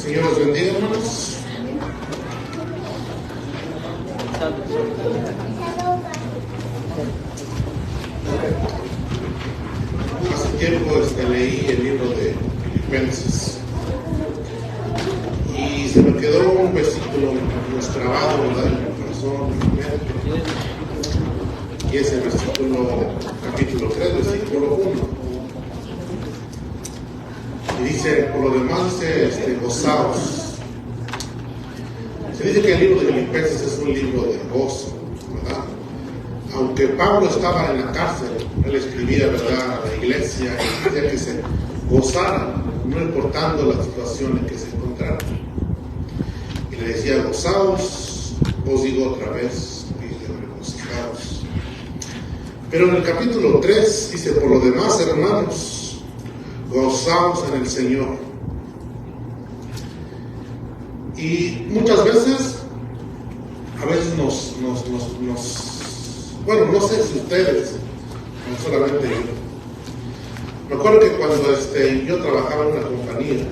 Señor los bendiga, hermanos. Hace tiempo leí el libro de Filipenses y se me quedó un versículo trabado, ¿verdad?, en mi corazón, en mi mente. Y es el versículo, capítulo 3, versículo 1. Y dice, por lo demás dice, gozaos. Se dice que el libro de Filipenses es un libro de gozo, ¿verdad? Aunque Pablo estaba en la cárcel, él escribía, ¿verdad?, a la iglesia y decía que se gozaran, no importando la situación en que se encontraran. Y le decía, gozaos, os digo otra vez, dice, regocijaos. Pero en el capítulo 3 dice, por lo demás, hermanos, gozaos en el Señor. Y muchas veces, a veces bueno, no sé si ustedes, no solamente yo. Me acuerdo que cuando yo trabajaba en una compañía,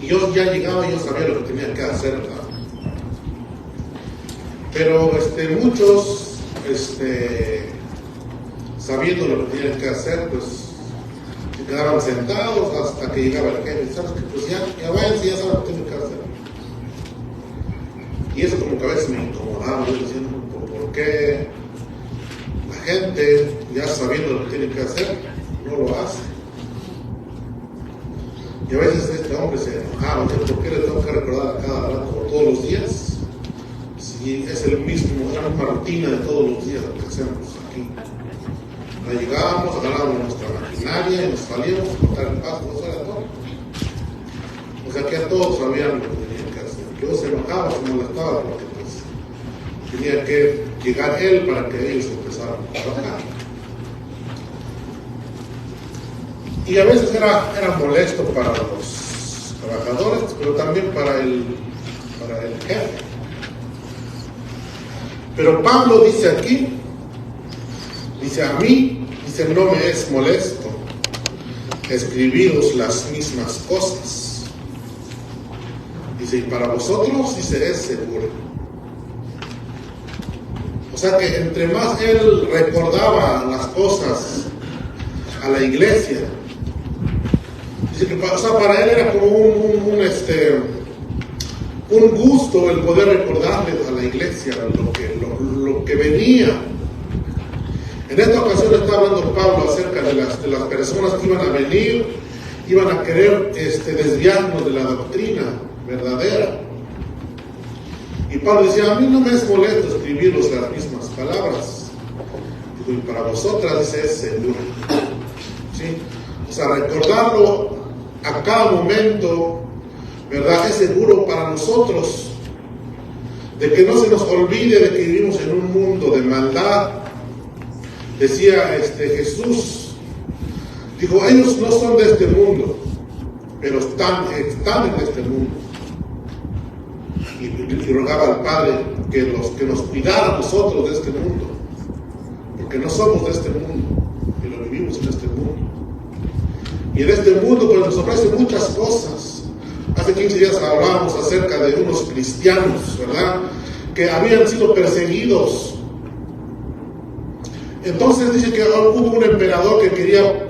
y yo ya llegaba y yo sabía lo que tenía que hacer, ¿verdad? Pero muchos, sabiendo lo que tenían que hacer, pues se quedaban sentados hasta que llegaba el jefe. ¿Sabes qué? Pues ya váyanse, ya saben lo que tienen que hacer. Y eso como que a veces me incomodaba, yo diciendo, ¿por qué la gente, ya sabiendo lo que tiene que hacer, no lo hace? Y a veces este hombre se enojaba, ¿por qué le tengo que recordar a cada rato, todos los días? Si es la misma rutina de todos los días lo que hacemos aquí. Cuando llegábamos, agarrábamos nuestra maquinaria y nos salíamos a cortar el pasto, eso era todo. O sea que a todos sabían lo que tenían que hacer. Yo se enojaba, se molestaba porque pues, tenía que llegar él para que ellos empezaran a trabajar. Y a veces era molesto para los trabajadores, pero también para el jefe. Pero Pablo dice aquí, dice, a mí, dice, no me es molesto escribiros las mismas cosas. Dice, y para vosotros, dice, es seguro. O sea que entre más él recordaba las cosas a la iglesia, dice que para él era como un gusto el poder recordarles a la iglesia lo que venía. En esta ocasión está hablando Pablo acerca de las personas que iban a venir, iban a querer desviarnos de la doctrina verdadera. Y Pablo decía, a mí no me es molesto escribiros las mismas palabras. Y para vosotras, dice, es seguro. ¿Sí? O sea, recordarlo a cada momento, ¿verdad? Es seguro para nosotros, de que no se nos olvide de que vivimos en un mundo de maldad. Decía Jesús, dijo, ellos no son de este mundo, pero están en este mundo. Y rogaba al Padre que nos cuidara a nosotros de este mundo, porque no somos de este mundo, pero vivimos en este mundo. Y en este mundo pues nos ofrece muchas cosas. Hace 15 días hablábamos acerca de unos cristianos, ¿verdad?, que habían sido perseguidos. Entonces dice que hubo un emperador que quería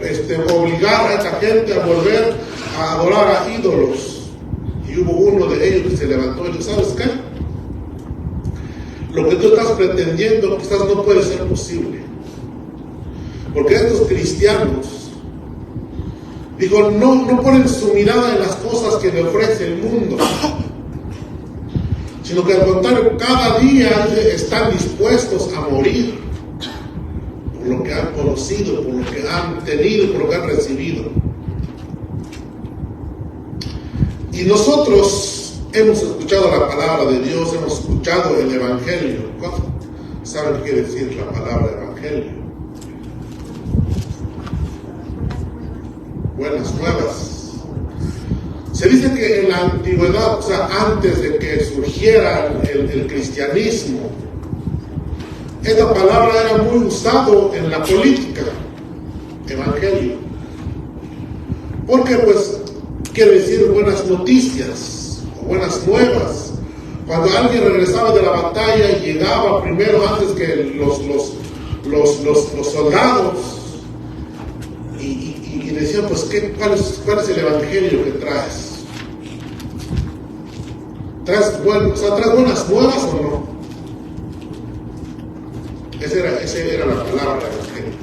obligar a esta gente a volver a adorar a ídolos. Y hubo uno de ellos que se levantó y dijo, ¿sabes qué? Lo que tú estás pretendiendo quizás no puede ser posible. Porque estos cristianos, digo, no ponen su mirada en las cosas que le ofrece el mundo, sino que al contrario, cada día están dispuestos a morir por lo que han conocido, por lo que han tenido, por lo que han recibido. Y nosotros hemos escuchado la palabra de Dios, hemos escuchado el Evangelio. ¿Saben qué quiere decir la palabra Evangelio? Buenas nuevas. Se dice que en la antigüedad, o sea, antes de que surgiera el cristianismo, esta palabra era muy usado en la política, evangelio. Porque pues quiere decir buenas noticias o buenas nuevas. Cuando alguien regresaba de la batalla y llegaba primero antes que los soldados y decían, pues, ¿cuál es el evangelio que traes? ¿Traes buenas nuevas o no? Esa era la palabra evangelio.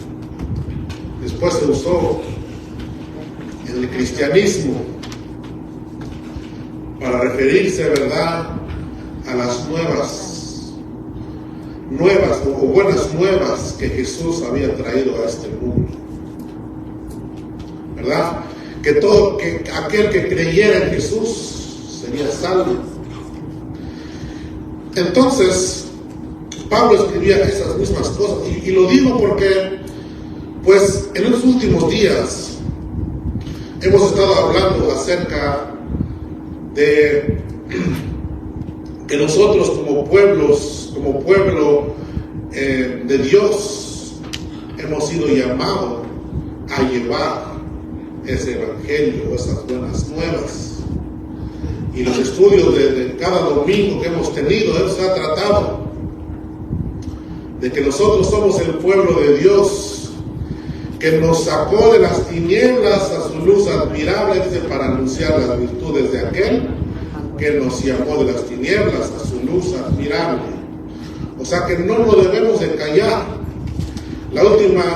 Después se usó en el cristianismo para referirse, ¿verdad?, a las nuevas o buenas nuevas que Jesús había traído a este mundo, ¿verdad? Que aquel que creyera en Jesús sería salvo. Entonces Pablo escribía esas mismas cosas, y lo digo porque, pues, en los últimos días hemos estado hablando acerca de que nosotros como pueblo de Dios, hemos sido llamados a llevar ese evangelio, esas buenas nuevas. Y los estudios de cada domingo que hemos tenido, Él se ha tratado de que nosotros somos el pueblo de Dios, que nos sacó de las tinieblas a su luz admirable, para anunciar las virtudes de aquel que nos llamó de las tinieblas a su luz admirable. O sea que no nos debemos de callar.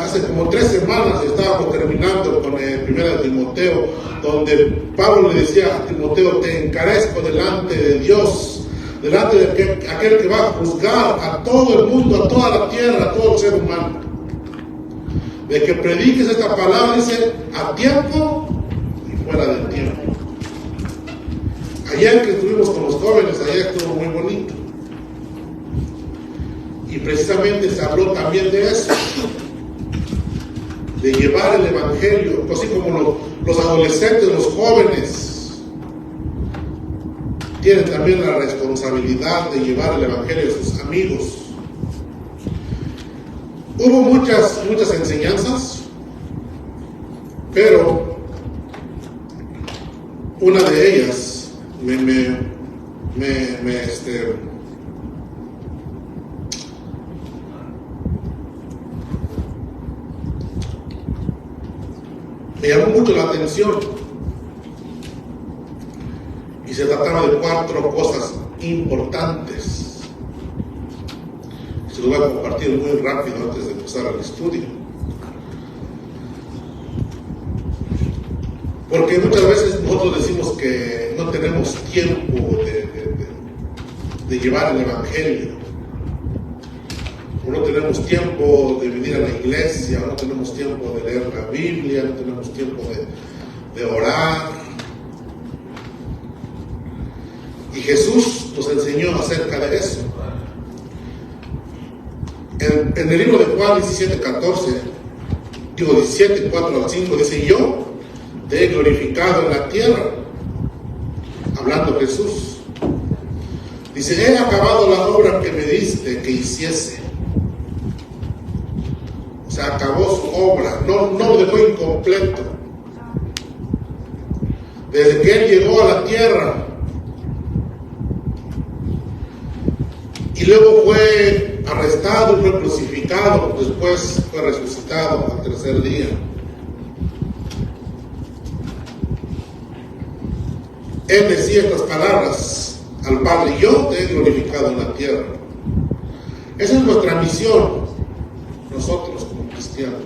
Hace como 3 semanas estábamos terminando con el 1 Timoteo, donde Pablo le decía a Timoteo: te encarezco delante de Dios, delante de aquel que va a juzgar a todo el mundo, a toda la tierra, a todo el ser humano, de que prediques esta palabra, dice, a tiempo y fuera del tiempo. Ayer que estuvimos con los jóvenes, ayer estuvo muy bonito. Y precisamente se habló también de eso, de llevar el evangelio, así como los adolescentes, los jóvenes, tienen también la responsabilidad de llevar el evangelio a sus amigos. Hubo muchas enseñanzas, pero una de ellas me llamó mucho la atención, y se trataba de 4 cosas importantes. Se lo voy a compartir muy rápido antes de empezar el estudio, porque muchas veces nosotros decimos que no tenemos tiempo de llevar el evangelio, o no tenemos tiempo de venir a la iglesia, o no tenemos tiempo de leer la Biblia, no tenemos tiempo de orar. Y Jesús nos enseñó acerca de eso. En el libro de Juan 17, 4 al 5, dice: yo te he glorificado en la tierra, hablando Jesús. Dice: he acabado la obra que me diste que hiciese. O sea, acabó su obra, no lo dejó incompleto. Desde que Él llegó a la tierra, y luego fue arrestado, fue crucificado, después fue resucitado al 3er día. Él decía estas palabras al Padre: yo te he glorificado en la tierra. Esa es nuestra misión, nosotros como cristianos,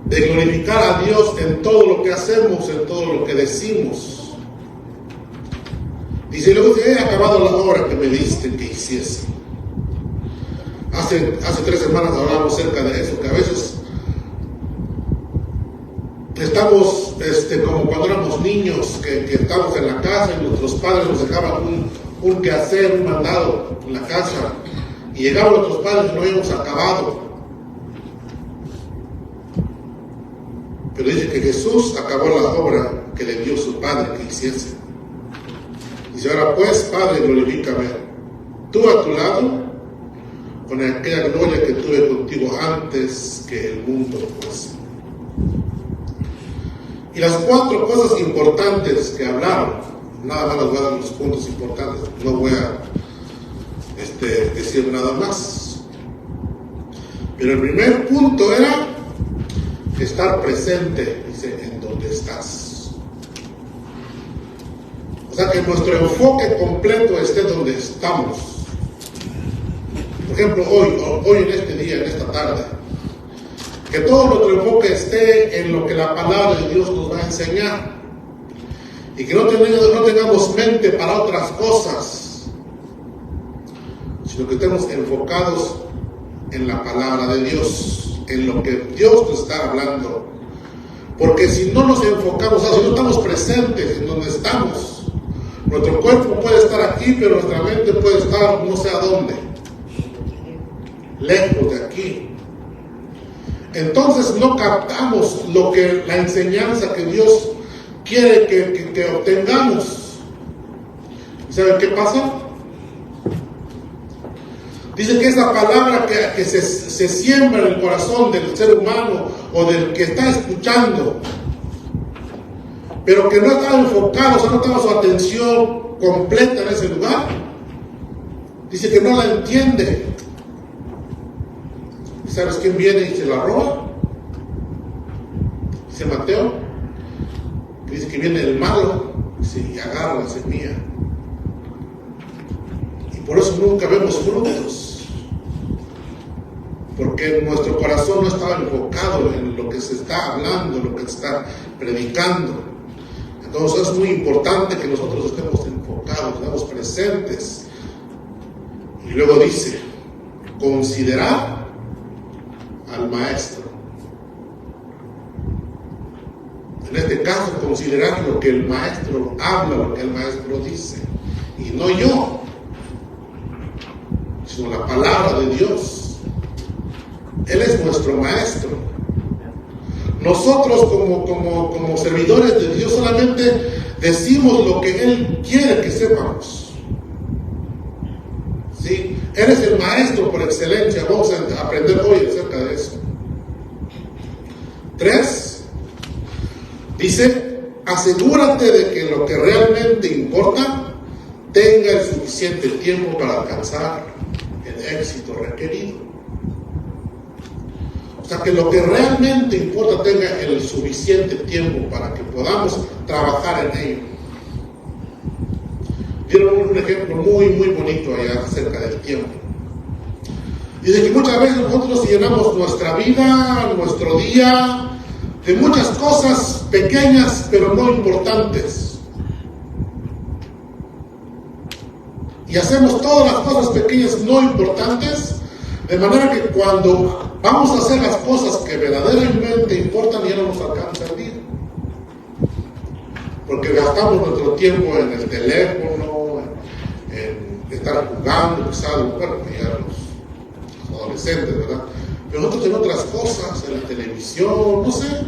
de glorificar a Dios en todo lo que hacemos, en todo lo que decimos. Dice: luego he acabado la obra que me diste que hiciese. Hace 3 semanas hablamos acerca de eso, que a veces estamos como cuando éramos niños, que estábamos en la casa y nuestros padres nos dejaban un quehacer, un mandado en la casa, y llegaban nuestros padres y no habíamos acabado. Pero dice que Jesús acabó la obra que le dio su Padre que hiciese. Dice: ahora pues, Padre, glorifícame tú a tu lado con aquella gloria que tuve contigo antes que el mundo fuese. Y las 4 cosas importantes que hablaron, nada más les voy a dar los puntos importantes, no voy a decir nada más. Pero el primer punto era estar presente, dice, en donde estás. O sea, que nuestro enfoque completo esté donde estamos. Por ejemplo, hoy en este día, en esta tarde, que todo nuestro enfoque esté en lo que la palabra de Dios nos va a enseñar. Y que no tengamos mente para otras cosas, sino que estemos enfocados en la palabra de Dios, en lo que Dios nos está hablando. Porque si no nos enfocamos, o sea, si no estamos presentes en donde estamos, nuestro cuerpo puede estar aquí, pero nuestra mente puede estar no sé a dónde, lejos de aquí. Entonces no captamos la enseñanza que Dios quiere que obtengamos. ¿Saben qué pasa? Dice que esa palabra que se siembra en el corazón del ser humano o del que está escuchando, pero que no está enfocado, o sea, no está su atención completa en ese lugar, dice que no la entiende. ¿Sabes quién viene y se la roba? Dice Mateo, que dice que viene el malo y agarra la semilla. Y por eso nunca vemos frutos. Porque nuestro corazón no estaba enfocado en lo que se está hablando, lo que se está predicando. Entonces es muy importante que nosotros estemos enfocados, estemos presentes. Y luego dice, considerar al maestro. En este caso, considerar lo que el maestro habla, lo que el maestro dice, y no yo, sino la palabra de Dios. Él es nuestro maestro. Nosotros como servidores de Dios solamente decimos lo que Él quiere que sepamos. ¿Sí? Él es el maestro por excelencia. Vamos a aprender hoy acerca de eso. 3. Dice, asegúrate de que lo que realmente importa tenga el suficiente tiempo para alcanzar el éxito requerido. O sea, que lo que realmente importa tenga el suficiente tiempo para que podamos trabajar en ello. Dieron un ejemplo muy bonito allá acerca del tiempo. Dice que muchas veces nosotros llenamos nuestra vida, nuestro día, de muchas cosas pequeñas pero no importantes. Y hacemos todas las cosas pequeñas no importantes, de manera que cuando vamos a hacer las cosas que verdaderamente importan, ya no nos alcanza el día. Porque gastamos nuestro tiempo en el teléfono, en estar jugando, quizás, bueno, ya los adolescentes, ¿verdad? Pero nosotros en otras cosas, en la televisión, no sé.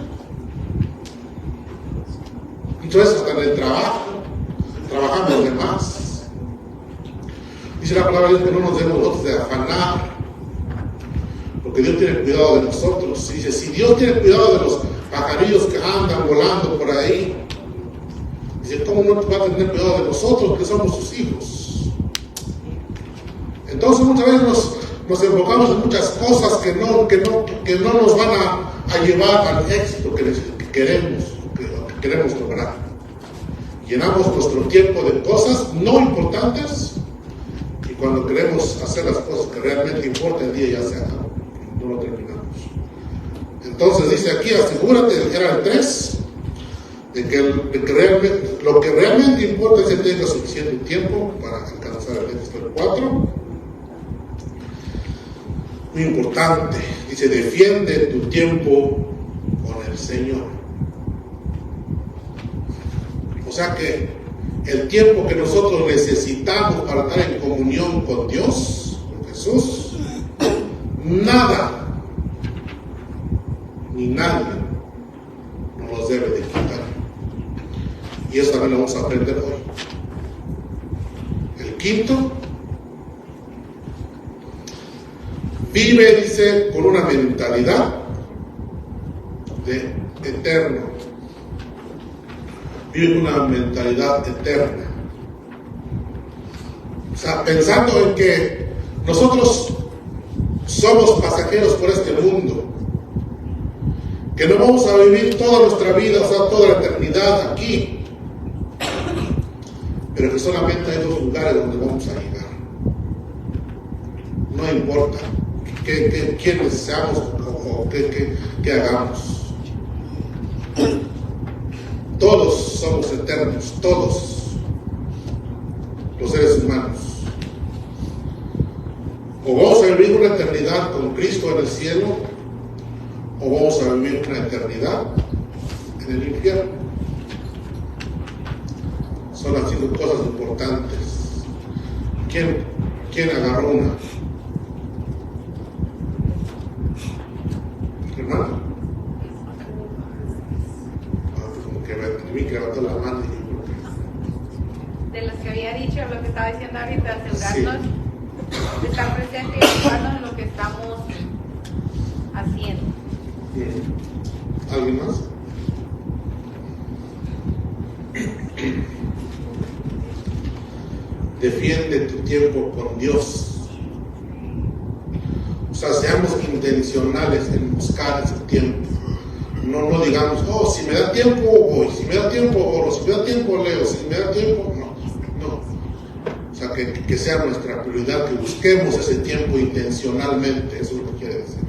Entonces hasta en el trabajo, trabajamos de más. Dice la palabra de Dios que no nos debemos nosotros de afanar, porque Dios tiene cuidado de nosotros. Dice, si Dios tiene cuidado de los pajarillos que andan volando por ahí, dice, ¿cómo no va a tener cuidado de nosotros que somos sus hijos? Entonces muchas veces nos enfocamos en muchas cosas que no nos van a llevar al éxito que queremos lograr. Llenamos nuestro tiempo de cosas no importantes, y cuando queremos hacer las cosas que realmente importan, el día ya se acabó, no lo terminamos. Entonces dice aquí, asegúrate, era el 3, de que lo que realmente importa es que tenga suficiente tiempo para alcanzar el éxito. El 4, muy importante, dice, defiende tu tiempo con el Señor. O sea que el tiempo que nosotros necesitamos para estar en comunión con Dios, con Jesús, nada ni nadie nos los debe de quitar. Y eso también lo vamos a aprender hoy. El 5, vive, dice, con una mentalidad de eterno. viven una mentalidad eterna. O sea, pensando en que nosotros somos pasajeros por este mundo, que no vamos a vivir toda nuestra vida, o sea, toda la eternidad aquí, pero que solamente hay 2 lugares donde vamos a llegar. No importa quiénes seamos o qué hagamos. Todos somos eternos, todos los seres humanos. O vamos a vivir una eternidad con Cristo en el cielo, o vamos a vivir una eternidad en el infierno. Son así cosas importantes. ¿Quién agarró una? ¿Hermano? Como que vi que levantó la mano. De los que había dicho, lo que estaba diciendo ahorita, asegurarnos de estar presentes y enfocarnos en lo que estamos haciendo. ¿Alguien más? Defiende tu tiempo con Dios. O sea, seamos intencionales en buscar ese tiempo. No digamos, oh, si me da tiempo voy, si me da tiempo oro, si me da tiempo leo, si me da tiempo, no. O sea, que sea nuestra prioridad, que busquemos ese tiempo intencionalmente, eso es lo que quiere decir.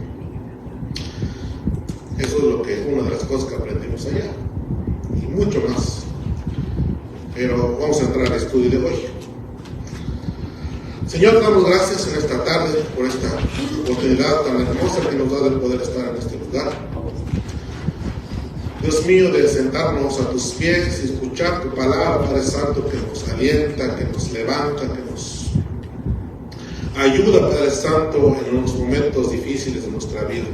Eso es lo que, una de las cosas que aprendimos allá, y mucho más. Pero vamos a entrar al estudio de hoy. Señor, te damos gracias en esta tarde por esta oportunidad tan hermosa que nos da de poder estar en este lugar. Dios mío, de sentarnos a tus pies y escuchar tu palabra, Padre Santo, que nos alienta, que nos levanta, que nos ayuda, Padre Santo, en los momentos difíciles de nuestra vida.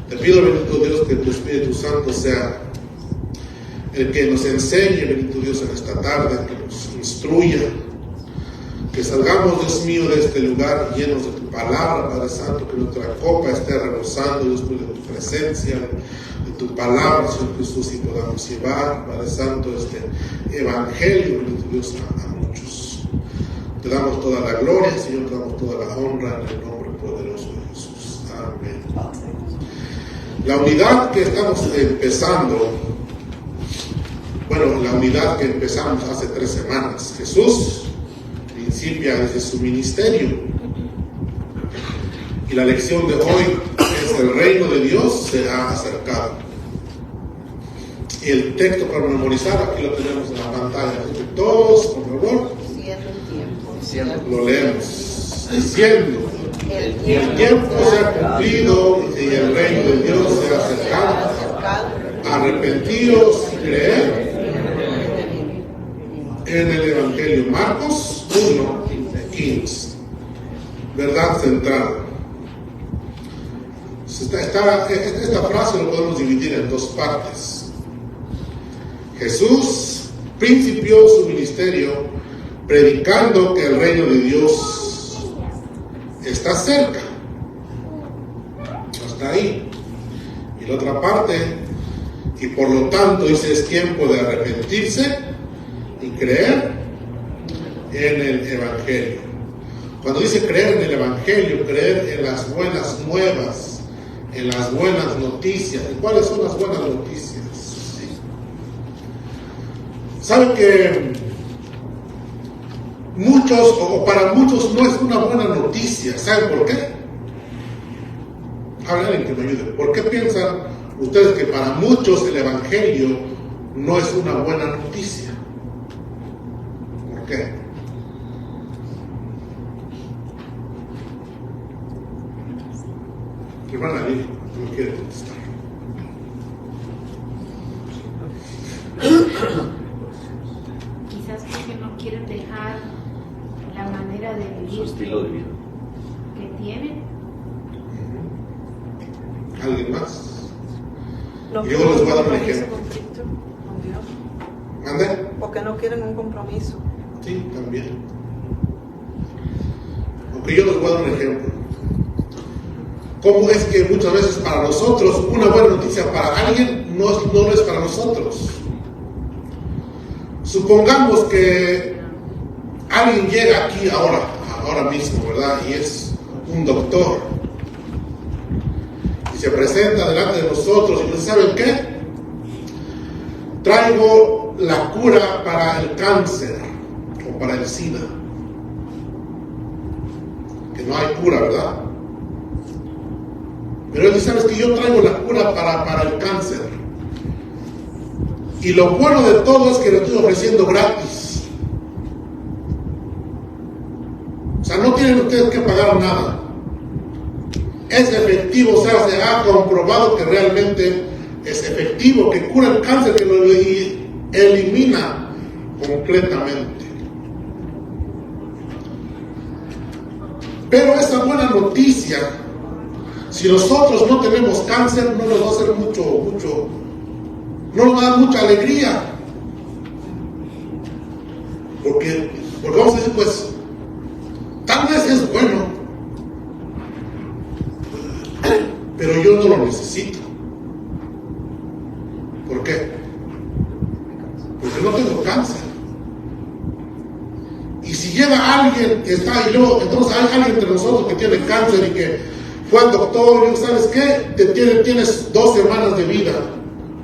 Te pido, bendito Dios, que tu Espíritu Santo sea el que nos enseñe, bendito Dios, en esta tarde, que nos instruya, que salgamos, Dios mío, de este lugar llenos de tu palabra, Padre Santo, que nuestra copa esté rebosando, Dios mío, de tu presencia, de tu palabra, Señor Jesús, y podamos llevar, Padre Santo, este evangelio, bendito Dios, a muchos. Te damos toda la gloria, Señor, te damos toda la honra en el nombre poderoso de Jesús. Amén. La unidad que estamos empezando, la unidad que empezamos hace 3 semanas, Jesús principia desde su ministerio. Y la lección de hoy es: el reino de Dios se ha acercado. Y el texto para memorizar, aquí lo tenemos en la pantalla. Todos, por favor, lo leemos. Diciendo: el tiempo se ha cumplido y el reino de Dios se ha acercado. Arrepentidos y creed en el Evangelio. Marcos 1:15. Verdad central. Esta frase lo podemos dividir en 2 partes. Jesús principió su ministerio predicando que el reino de Dios está cerca. Hasta ahí. Y la otra parte, y por lo tanto dice, es tiempo de arrepentirse y creer en el Evangelio. Cuando dice creer en el Evangelio, creer en las buenas nuevas, en las buenas noticias. ¿Y cuáles son las buenas noticias? ¿Saben que muchos, o para muchos, no es una buena noticia? ¿Saben por qué? Habrá alguien que me ayude. ¿Por qué piensan ustedes que para muchos el Evangelio no es una buena noticia? ¿Por qué? Hermana Lili, no quiere contestar. Quizás porque no quieren dejar la manera de vivir, su estilo de vida que tienen. ¿Alguien más? No Yo les voy a dar un quieren ejemplo. conflicto con Dios. ¿Mande? Porque no quieren un compromiso. Sí, también. Aunque yo les voy a dar un ejemplo. ¿Cómo es que muchas veces para nosotros una buena noticia para alguien no es para nosotros? Supongamos que alguien llega aquí ahora mismo, ¿verdad? Y es un doctor. Y se presenta delante de nosotros y dice, ¿saben qué? Traigo la cura para el cáncer o para el SIDA. Que no hay cura, ¿verdad? Pero él dice, ¿sabes que yo traigo la cura para el cáncer? Y lo bueno de todo es que lo estoy ofreciendo gratis. O sea, no tienen ustedes que pagar nada. Es efectivo, o sea, se ha comprobado que realmente es efectivo, que cura el cáncer, que lo elimina completamente. Pero esa buena noticia, si nosotros no tenemos cáncer, no nos va a hacer no nos va a dar mucha alegría. Porque vamos a decir, pues, tal vez es bueno, pero yo no lo necesito. ¿Por qué? Porque no tengo cáncer. Y si llega alguien que está ahí, entonces hay alguien entre nosotros que tiene cáncer y que fue al doctor y ¿sabes qué? Tienes 2 semanas de vida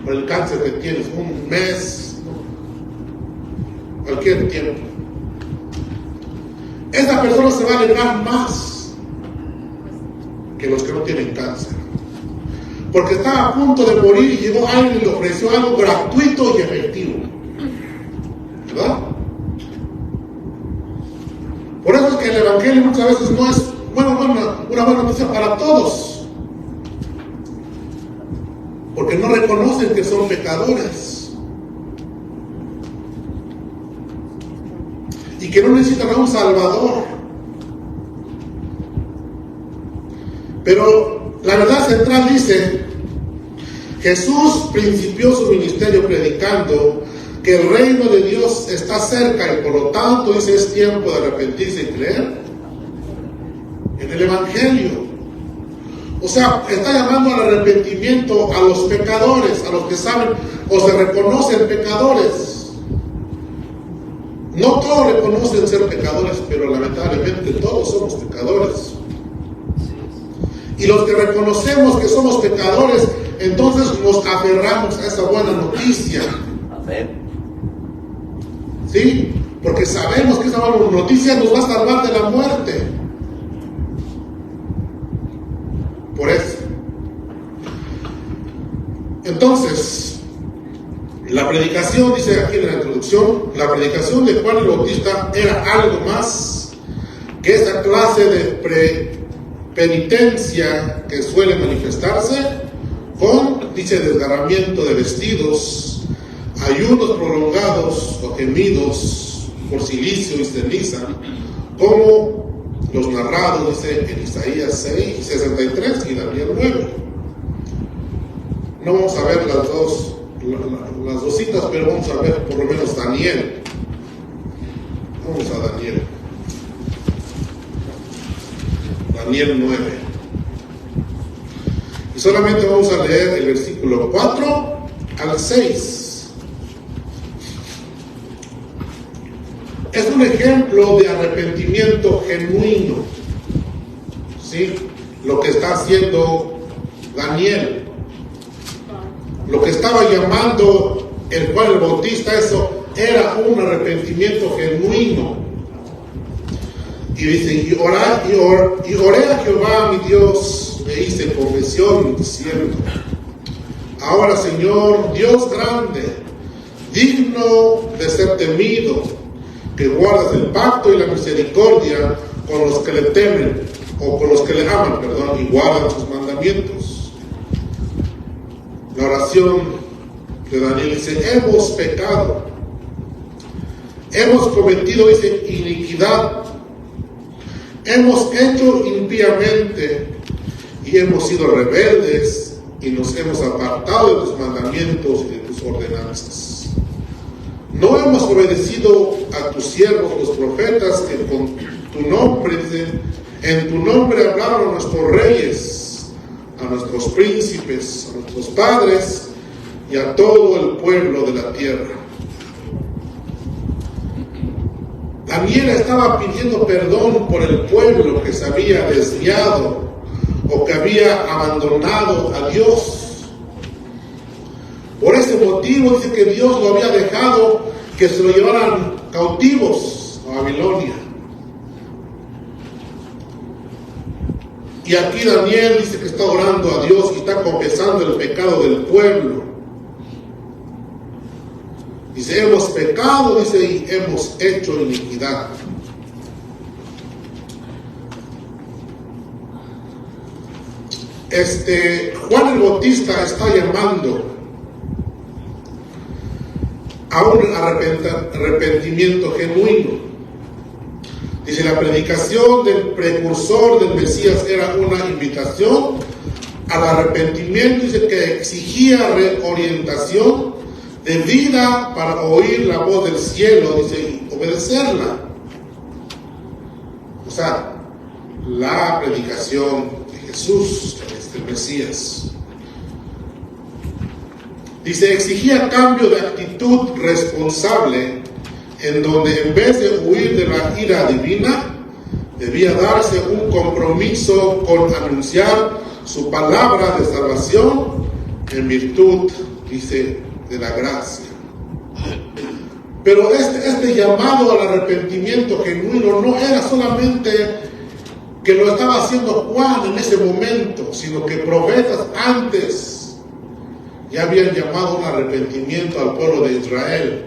por el cáncer que tienes, un mes, cualquier tiempo. Esa persona se va a alegrar más que los que no tienen cáncer. Porque estaba a punto de morir y llegó alguien y le ofreció algo gratuito y efectivo. ¿Verdad? Por eso es que el Evangelio muchas veces no es una buena noticia para todos. Porque no reconocen que son pecadores. Y que no necesitan a un Salvador. Pero la verdad central dice, Jesús principió su ministerio predicando que el reino de Dios está cerca y por lo tanto dice es tiempo de arrepentirse y creer en el Evangelio. O sea, está llamando al arrepentimiento a los pecadores, a los que saben o se reconocen pecadores. No todos reconocen ser pecadores, pero lamentablemente todos somos pecadores. Y los que reconocemos que somos pecadores, entonces nos aferramos a esa buena noticia. Amén. ¿Sí? Porque sabemos que esa buena noticia nos va a salvar de la muerte. Por eso. Entonces, la predicación, dice aquí en la introducción, la predicación de Juan el Bautista era algo más que esa clase de penitencia que suele manifestarse con, dice, desgarramiento de vestidos, ayunos prolongados o gemidos por silicio y ceniza, como los narrados, dice, en Isaías 6, 63 y Daniel 9. No vamos a ver las dos citas, pero vamos a ver por lo menos Daniel. Vamos a Daniel. Daniel 9. Y solamente vamos a leer el versículo 4 al 6. Es un ejemplo de arrepentimiento genuino, ¿sí? Lo que está haciendo Daniel, lo que estaba llamando el Juan el Bautista, eso era un arrepentimiento genuino. Y dice, y oré a Jehová mi Dios, me hice confesión diciendo, ahora Señor, Dios grande, digno de ser temido, que guardas el pacto y la misericordia con los que le temen, o con los que le aman, y guardan sus mandamientos. La oración de Daniel dice, hemos pecado, hemos cometido, dice, iniquidad, hemos hecho impíamente y hemos sido rebeldes y nos hemos apartado de tus mandamientos y de tus ordenanzas. No hemos obedecido a tus siervos los profetas que con tu nombre, en tu nombre hablaron a nuestros reyes, a nuestros príncipes, a nuestros padres y a todo el pueblo de la tierra. Daniel estaba pidiendo perdón por el pueblo que se había desviado o que había abandonado a Dios. Por ese motivo dice que Dios lo había dejado que se lo llevaran cautivos a Babilonia. Y aquí Daniel dice que está orando a Dios y está confesando el pecado del pueblo. Dice, hemos pecado, dice, y hemos hecho iniquidad. Juan el Bautista está llamando a un arrepentimiento genuino. Dice, la predicación del precursor del Mesías era una invitación al arrepentimiento, dice que exigía reorientación de vida para oír la voz del cielo, dice, y obedecerla. O sea, la predicación de Jesús, el Mesías. Dice, exigía cambio de actitud responsable, en donde en vez de huir de la ira divina, debía darse un compromiso con anunciar su palabra de salvación en virtud, dice, de la gracia. Pero este llamado al arrepentimiento genuino no era solamente que lo estaba haciendo Juan en ese momento, sino que profetas antes ya habían llamado un arrepentimiento al pueblo de Israel.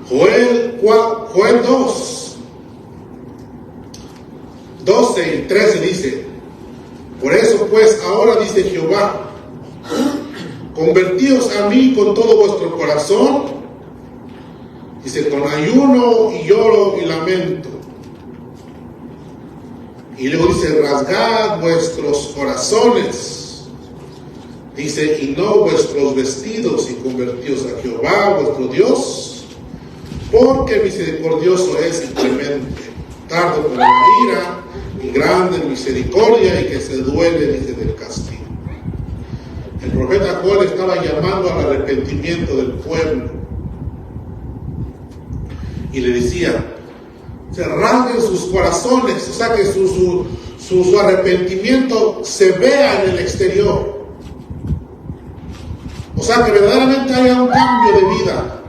Joel 2, 12 y 13 dice, por eso pues ahora dice Jehová, convertíos a mí con todo vuestro corazón, dice, con ayuno y lloro y lamento. Y luego dice, rasgad vuestros corazones, dice, y no vuestros vestidos, y convertíos a Jehová vuestro Dios, porque misericordioso es y clemente, tardo para la ira y grande en misericordia, y que se duele, dice, del castigo. El profeta Joel estaba llamando al arrepentimiento del pueblo y le decía, se rasguen sus corazones, o sea que su arrepentimiento se vea en el exterior, o sea que verdaderamente haya un cambio de vida.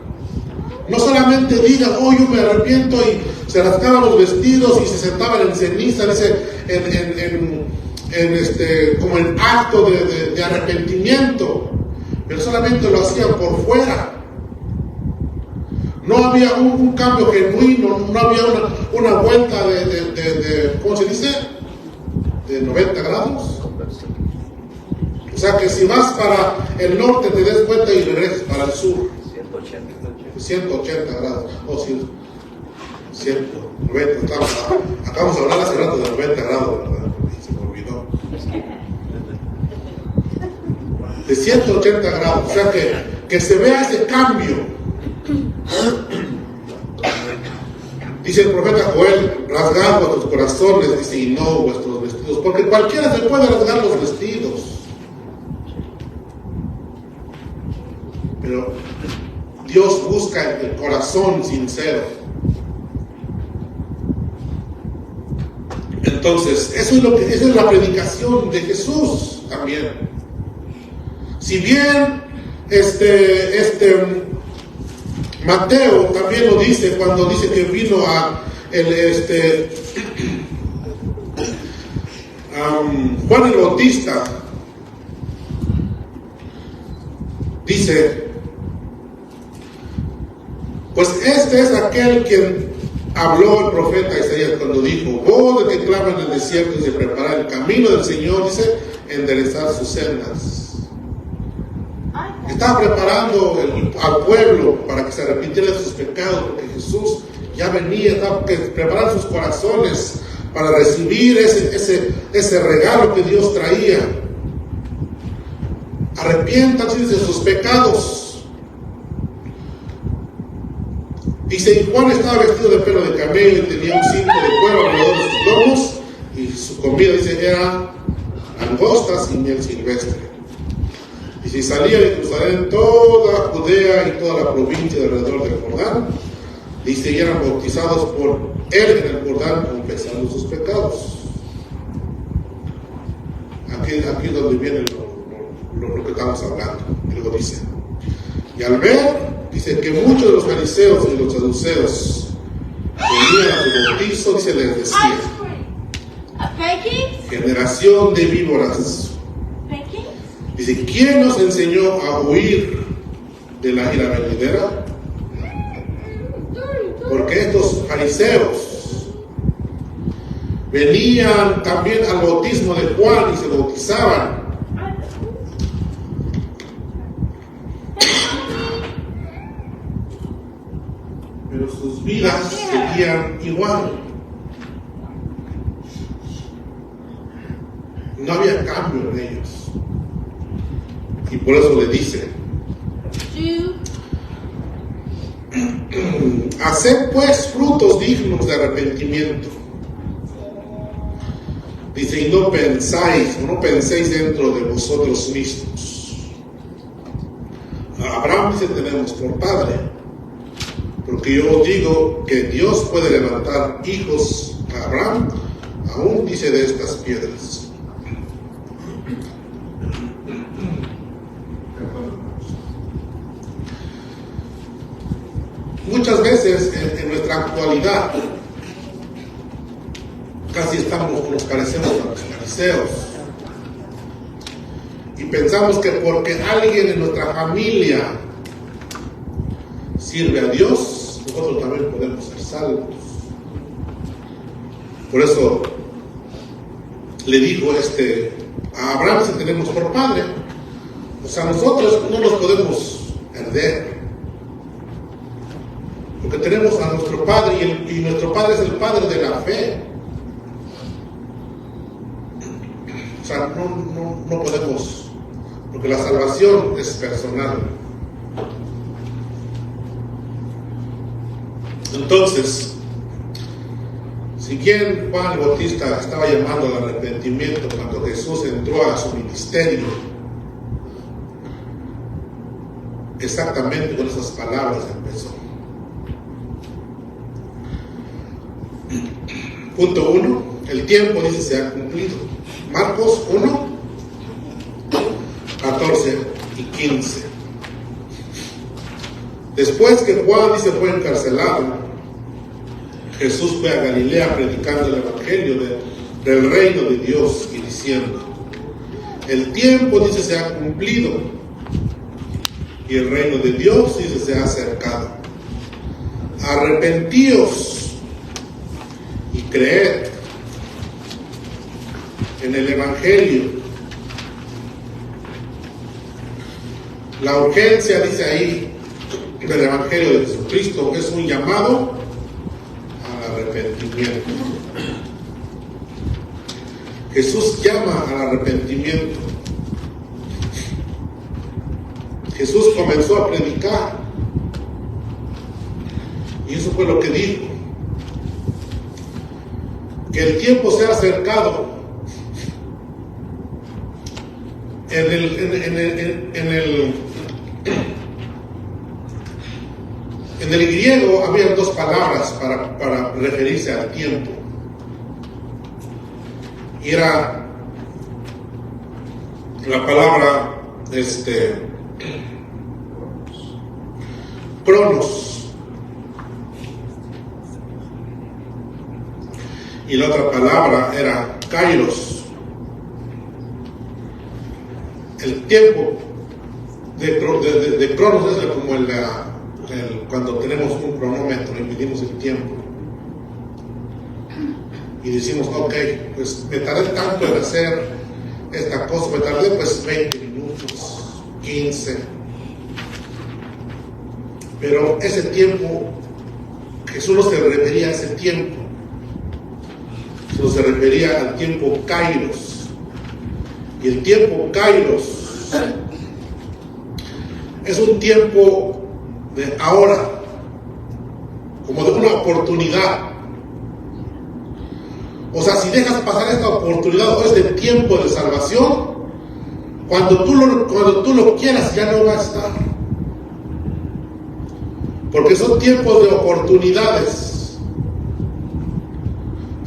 No solamente diga, oh, yo me arrepiento, y se rasgaban los vestidos y se sentaban en ceniza, como en acto de arrepentimiento, pero solamente lo hacían por fuera. No había un cambio genuino, no había una vuelta de ¿cómo se dice? De 90 grados. O sea que si vas para el norte te des vuelta y regresas para el sur. 180 grados, o 190, acabamos de hablar hace rato de 90 grados, ¿verdad? Se me olvidó. De 180 grados, o sea que se vea ese cambio. Dice el profeta Joel, rasgad vuestros corazones, dice, y no vuestros vestidos, porque cualquiera se puede rasgar los vestidos. Pero Dios busca el corazón sincero. Entonces, esa es la predicación de Jesús también. Si bien Mateo también lo dice cuando dice que vino Juan el Bautista, dice, pues este es aquel quien habló el profeta Isaías cuando dijo, voz de que clama en el desierto y se prepara el camino del Señor, dice, enderezar sus sendas. Estaba preparando al pueblo para que se arrepintiera de sus pecados, porque Jesús ya venía, estaba preparando sus corazones para recibir ese regalo que Dios traía. Arrepiéntanse de sus pecados. Dice, y Juan estaba vestido de pelo de camello y tenía un cinto de cuero alrededor de sus lomos, y su comida, dice, era langostas y miel silvestre. Y si salía de Jerusalén toda Judea y toda la provincia de alrededor del Jordán, Dice, y eran bautizados por él en el Jordán confesando sus pecados. Aquí es donde viene lo que estamos hablando. Y luego dice, y al ver, dice que muchos de los fariseos y los saduceos venían a su bautizo, dice, les decía, generación de víboras. Dice, ¿quién nos enseñó a huir de la ira venidera? Porque estos fariseos venían también al bautismo de Juan y se bautizaban. Pero sus vidas seguían igual. No había cambio en ellos. Y por eso le dice, haced pues frutos dignos de arrepentimiento. Dice, y no penséis dentro de vosotros mismos. A Abraham dice, tenemos por padre. Porque yo os digo que Dios puede levantar hijos a Abraham, aún dice de estas piedras. Muchas veces en nuestra actualidad casi nos parecemos a los fariseos y pensamos que porque alguien en nuestra familia sirve a Dios, nosotros también podemos ser salvos. Por eso le dijo a Abraham, si tenemos por padre, o sea, nosotros no los podemos perder. Porque tenemos a nuestro Padre y nuestro Padre es el Padre de la fe. O sea, no podemos, porque la salvación es personal. Entonces, si bien Juan el Bautista estaba llamando al arrepentimiento cuando Jesús entró a su ministerio, exactamente con esas palabras empezó. Punto 1, el tiempo dice se ha cumplido. Marcos 1, 14 y 15. Después que Juan dice fue encarcelado, Jesús fue a Galilea predicando el evangelio del reino de Dios y diciendo, el tiempo dice se ha cumplido y el reino de Dios dice se ha acercado. Arrepentíos y creed en el evangelio. La urgencia, dice ahí, del evangelio de Jesucristo es un llamado al arrepentimiento. Jesús llama al arrepentimiento. Jesús comenzó a predicar y eso fue lo que dijo, que el tiempo se ha acercado. En el griego había dos palabras para referirse al tiempo. Y era la palabra cronos y la otra palabra era kairos. El tiempo de cronos es como cuando tenemos un cronómetro y medimos el tiempo y decimos, ok, pues me tardé tanto en hacer esta cosa, me tardé pues 20 minutos, 15, pero ese tiempo, Jesús no se refería a ese tiempo, sino se refería al tiempo kairos. Y el tiempo kairos es un tiempo de ahora, como de una oportunidad. O sea, si dejas pasar esta oportunidad o este tiempo de salvación, cuando tú lo quieras ya no va a estar. Porque son tiempos de oportunidades.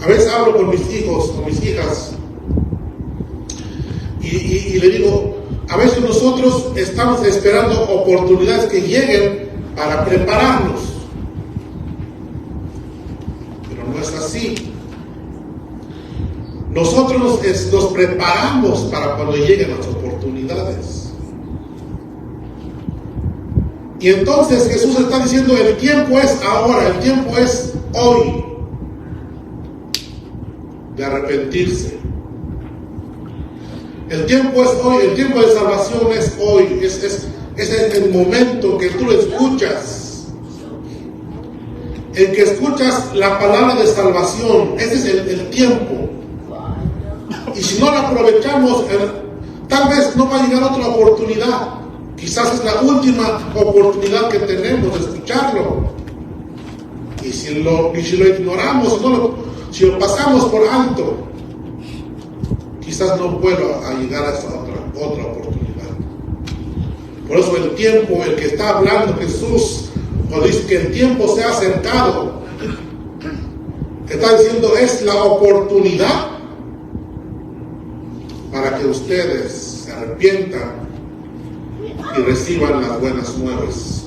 A veces hablo con mis hijos, con mis hijas, y le digo, a veces nosotros estamos esperando oportunidades que lleguen para prepararnos. Pero no es así. Nosotros nos preparamos para cuando lleguen las oportunidades. Y entonces Jesús está diciendo, el tiempo es ahora, el tiempo es hoy de arrepentirse. El tiempo es hoy, el tiempo de salvación es hoy, ese es el momento que tú escuchas, en que escuchas la palabra de salvación. Ese es el tiempo. Y si no lo aprovechamos, tal vez no va a llegar otra oportunidad. Quizás es la última oportunidad que tenemos de escucharlo. Y si lo ignoramos, si lo pasamos por alto, quizás no vuelva a llegar a esa otra oportunidad. Por eso el tiempo, el que está hablando Jesús, cuando dice que el tiempo se ha acercado, está diciendo es la oportunidad para que ustedes se arrepientan y reciban las buenas nuevas.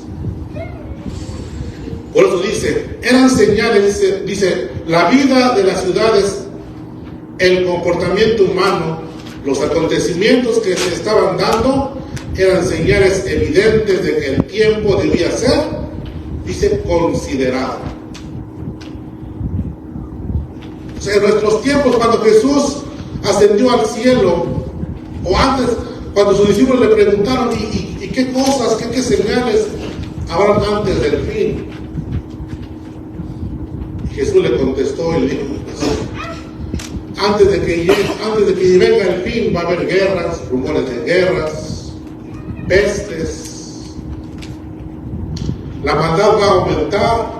Por eso dice, eran señales, dice, la vida de las ciudades, el comportamiento humano, los acontecimientos que se estaban dando, eran señales evidentes de que el tiempo debía ser, dice, considerado. O sea, en nuestros tiempos, cuando Jesús ascendió al cielo, o antes, cuando sus discípulos le preguntaron, ¿y qué cosas, qué señales habrán antes del fin? Y Jesús le contestó y le dijo, antes de que venga el fin va a haber guerras, rumores de guerras, pestes, la maldad va a aumentar,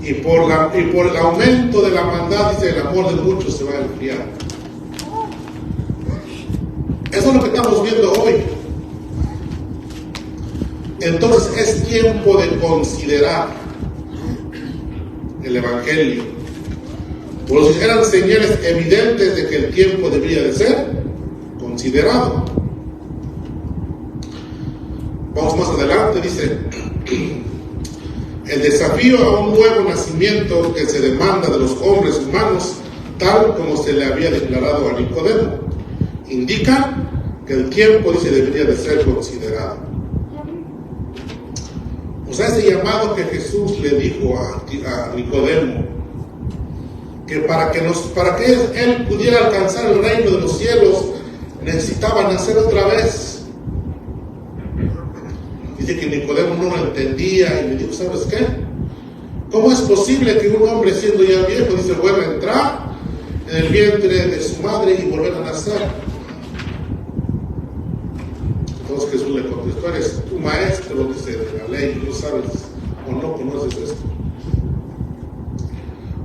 y por el aumento de la maldad, dice, el amor de muchos se va a enfriar. Eso es lo que estamos viendo hoy. Entonces es tiempo de considerar el Evangelio. Pues eran señales evidentes de que el tiempo debía de ser considerado. Vamos más adelante, dice, el desafío a un nuevo nacimiento que se demanda de los hombres humanos, tal como se le había declarado a Nicodemo, indica que el tiempo, dice, debería de ser considerado. O sea, ese llamado que Jesús le dijo a Nicodemo, que para que él pudiera alcanzar el reino de los cielos, necesitaba nacer otra vez. Dice que Nicodemo no lo entendía y le dijo, ¿sabes qué? ¿Cómo es posible que un hombre siendo ya viejo, dice, vuelva a entrar en el vientre de su madre y volver a nacer? Entonces Jesús le contestó, eres tu maestro, dice, de la ley, no sabes o no conoces esto.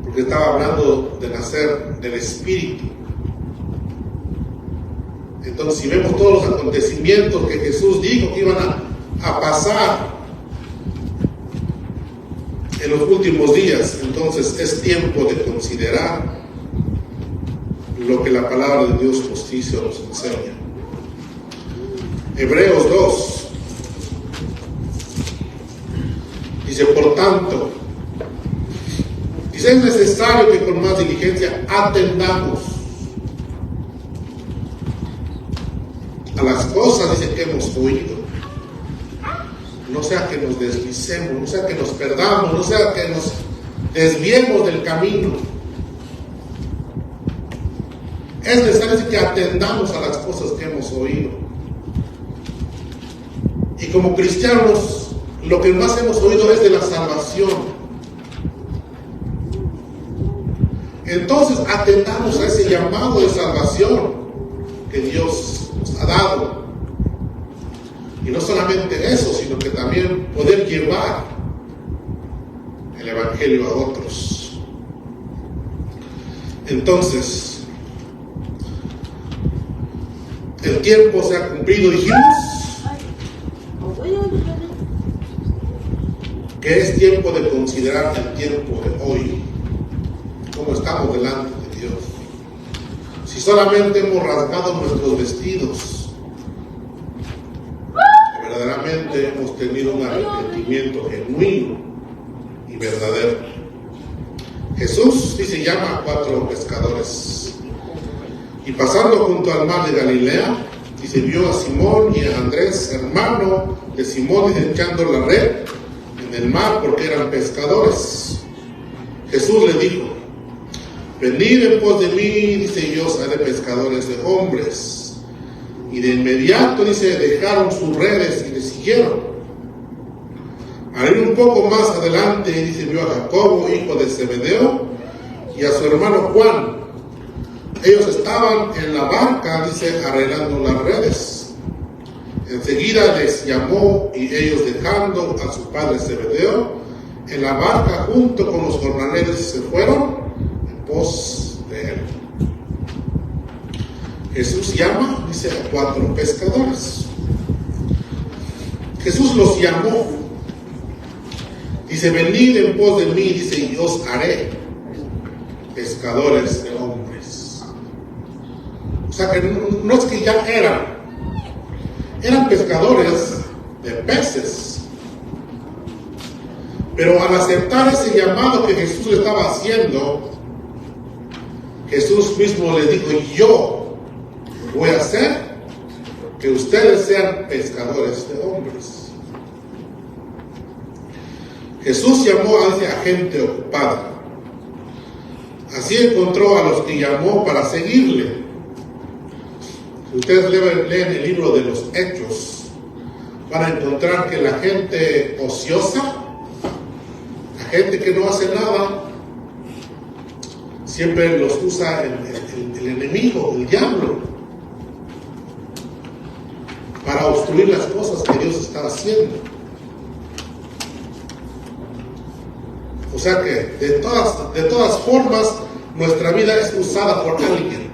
Porque estaba hablando de nacer del Espíritu. Entonces, si vemos todos los acontecimientos que Jesús dijo que iban a pasar en los últimos días, entonces es tiempo de considerar lo que la palabra de Dios nos dice o nos enseña. Hebreos 2 dice, por tanto, dice, es necesario que con más diligencia atendamos a las cosas, dice, que hemos oído. No sea que nos deslicemos, no sea que nos perdamos, no sea que nos desviemos del camino. Es necesario que atendamos a las cosas que hemos oído. Y como cristianos, lo que más hemos oído es de la salvación. Entonces, atendamos a ese llamado de salvación que Dios nos ha dado. Y no solamente eso, sino que también poder llevar el Evangelio a otros. Entonces, el tiempo se ha cumplido, dijimos. que es tiempo de considerar el tiempo de hoy, cómo estamos delante de Dios. Si solamente hemos rasgado nuestros vestidos, verdaderamente hemos tenido un arrepentimiento genuino y verdadero. Jesús dice, llama a 4 pescadores, y pasando junto al mar de Galilea, dice, vio a Simón y a Andrés, hermano de Simón, dice, echando la red en el mar porque eran pescadores. Jesús le dijo, venid en pos de mí, dice, y yo os haré pescadores de hombres. Y de inmediato, dice, dejaron sus redes y le siguieron. Al ir un poco más adelante, dice, vio a Jacobo, hijo de Zebedeo, y a su hermano Juan. Ellos estaban en la barca, dice, arreglando las redes. Enseguida les llamó, y ellos, dejando a su padre Zebedeo en la barca junto con los jornaleros, se fueron en pos de él. Jesús llama, dice, a 4 pescadores. Jesús los llamó. Dice, venid en pos de mí, dice, y os haré pescadores de hombres. O sea que no es que ya eran pescadores de peces. Pero al aceptar ese llamado que Jesús le estaba haciendo, Jesús mismo les dijo, yo voy a hacer que ustedes sean pescadores de hombres. Jesús llamó a gente ocupada. Así encontró a los que llamó para seguirle. Si ustedes leen el libro de los Hechos, van a encontrar que la gente ociosa, la gente que no hace nada, siempre los usa el enemigo, el diablo, para obstruir las cosas que Dios está haciendo. O sea que de todas formas nuestra vida es usada por alguien.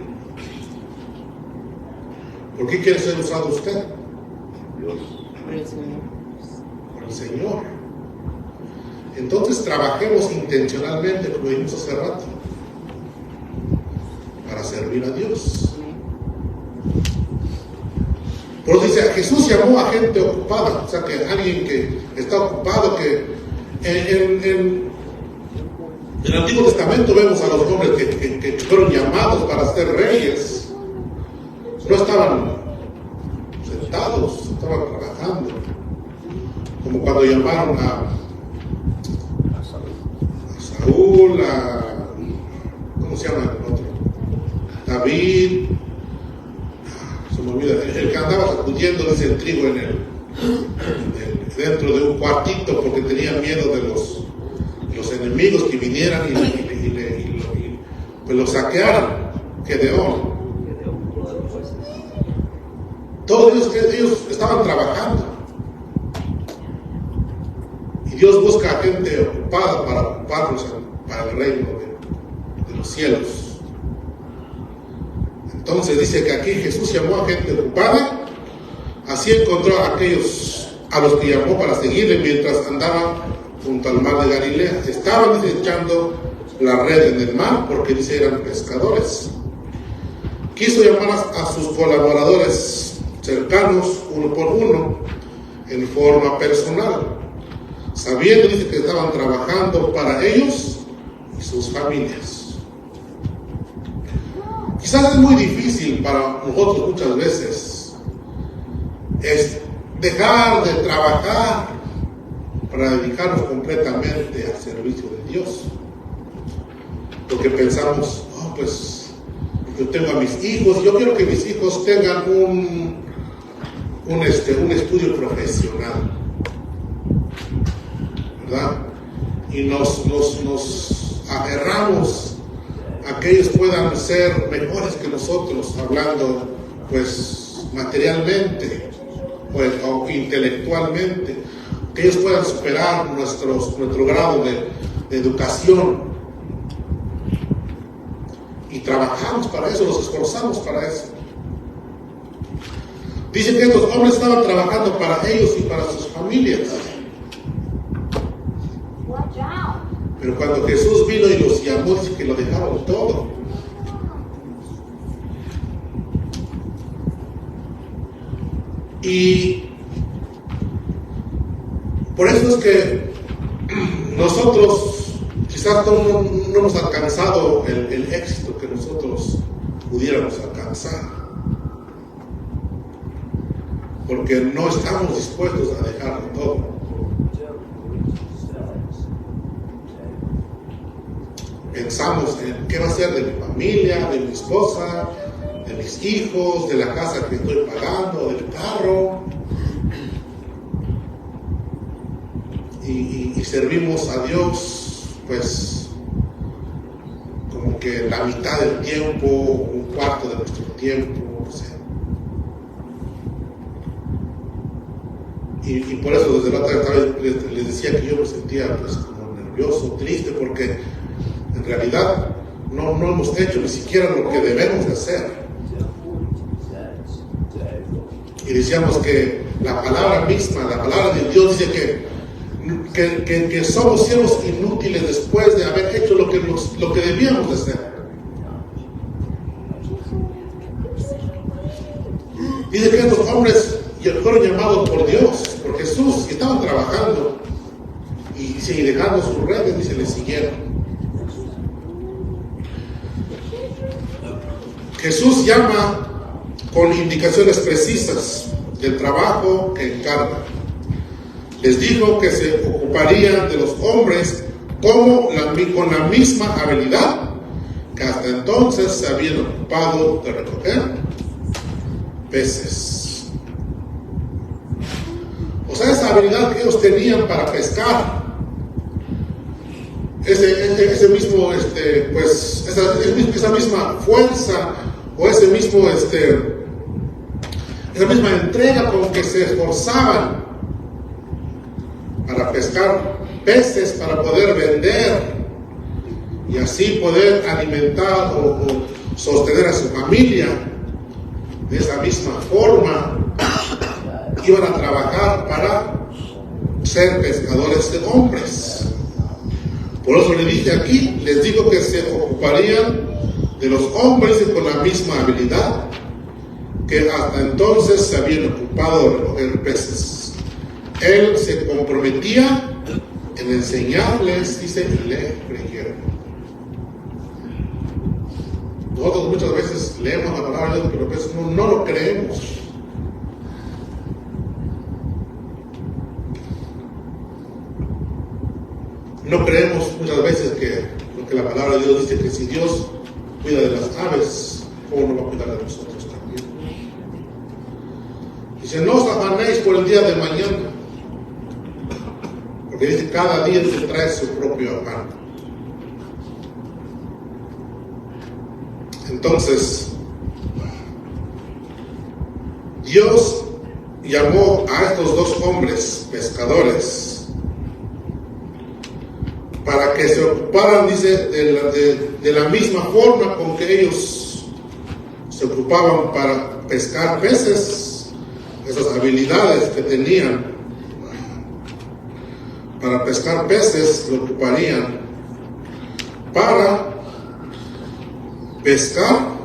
¿Por qué quiere ser usado usted? Dios. Por el Señor. Entonces trabajemos intencionalmente, como vimos hace rato, para servir a Dios. Pero dice, Jesús llamó a gente ocupada, o sea que alguien que está ocupado, que en el Antiguo Testamento vemos a los hombres que fueron llamados para ser reyes. No estaban sentados, estaban trabajando. Como cuando llamaron a Saúl, ¿cómo se llama el otro? David, se me olvida, el que andaba sacudiendo ese trigo dentro de un cuartito porque tenía miedo de los enemigos que vinieran y pues lo saquearan. Gedeón. Todos ellos estaban trabajando. Y Dios busca a gente ocupada para ocuparlos para el reino de los cielos. Entonces dice que aquí Jesús llamó a gente ocupada. Así encontró a los que llamó para seguirle mientras andaban junto al mar de Galilea. Estaban echando la red en el mar porque dice eran pescadores. Quiso llamar a sus colaboradores cercanos uno por uno en forma personal, sabiendo, dice, que estaban trabajando para ellos y sus familias. Quizás es muy difícil para nosotros muchas veces es dejar de trabajar para dedicarnos completamente al servicio de Dios, porque pensamos, pues yo tengo a mis hijos, yo quiero que mis hijos tengan un estudio profesional, ¿verdad? Y nos aferramos a que ellos puedan ser mejores que nosotros, hablando pues materialmente o intelectualmente, que ellos puedan superar nuestro grado de educación. Y trabajamos para eso, nos esforzamos para eso. Dicen que estos hombres estaban trabajando para ellos y para sus familias. Pero cuando Jesús vino y los llamó, dice que lo dejaron todo. Y por eso es que nosotros quizás no hemos alcanzado el éxito que nosotros pudiéramos alcanzar, porque no estamos dispuestos a dejarlo todo. Pensamos en qué va a ser de mi familia, de mi esposa, de mis hijos, de la casa que estoy pagando, del carro. Y servimos a Dios, pues, como que la mitad del tiempo, un cuarto de nuestro tiempo, no sé. Y por eso desde la otra vez les decía que yo me sentía pues como nervioso, triste, porque en realidad no hemos hecho ni siquiera lo que debemos de hacer. Y decíamos que la palabra misma, la palabra de Dios dice que somos siervos inútiles después de haber hecho lo que debíamos de hacer. Dice que estos hombres fueron llamados por Dios, por Jesús, y estaban trabajando y dejando sus redes y se les siguieron. Jesús llama con indicaciones precisas del trabajo que encarga. Les dijo que se ocuparían de los hombres con la misma habilidad que hasta entonces se habían ocupado de recoger peces. O sea, esa habilidad que ellos tenían para pescar, esa misma fuerza o esa misma entrega con que se esforzaban para pescar peces, para poder vender y así poder alimentar o sostener a su familia, de esa misma forma iban a trabajar para ser pescadores de hombres. Por eso le dije aquí, les digo que se ocuparían de los hombres con la misma habilidad que hasta entonces se habían ocupado de recoger peces. Él se comprometía en enseñarles, dice, y le creyeron. Nosotros muchas veces leemos la palabra de Dios, pero a veces no lo creemos. No creemos muchas veces que lo que la palabra de Dios dice, que si Dios cuida de las aves, ¿cómo no va a cuidar de nosotros también? Dice, no os afanéis por el día de mañana, porque dice, cada día se trae su propio afán. Entonces, Dios llamó a estos dos hombres pescadores para que se ocuparan, dice, de la misma forma con que ellos se ocupaban para pescar peces. Esas habilidades que tenían para pescar peces lo ocuparían para pescar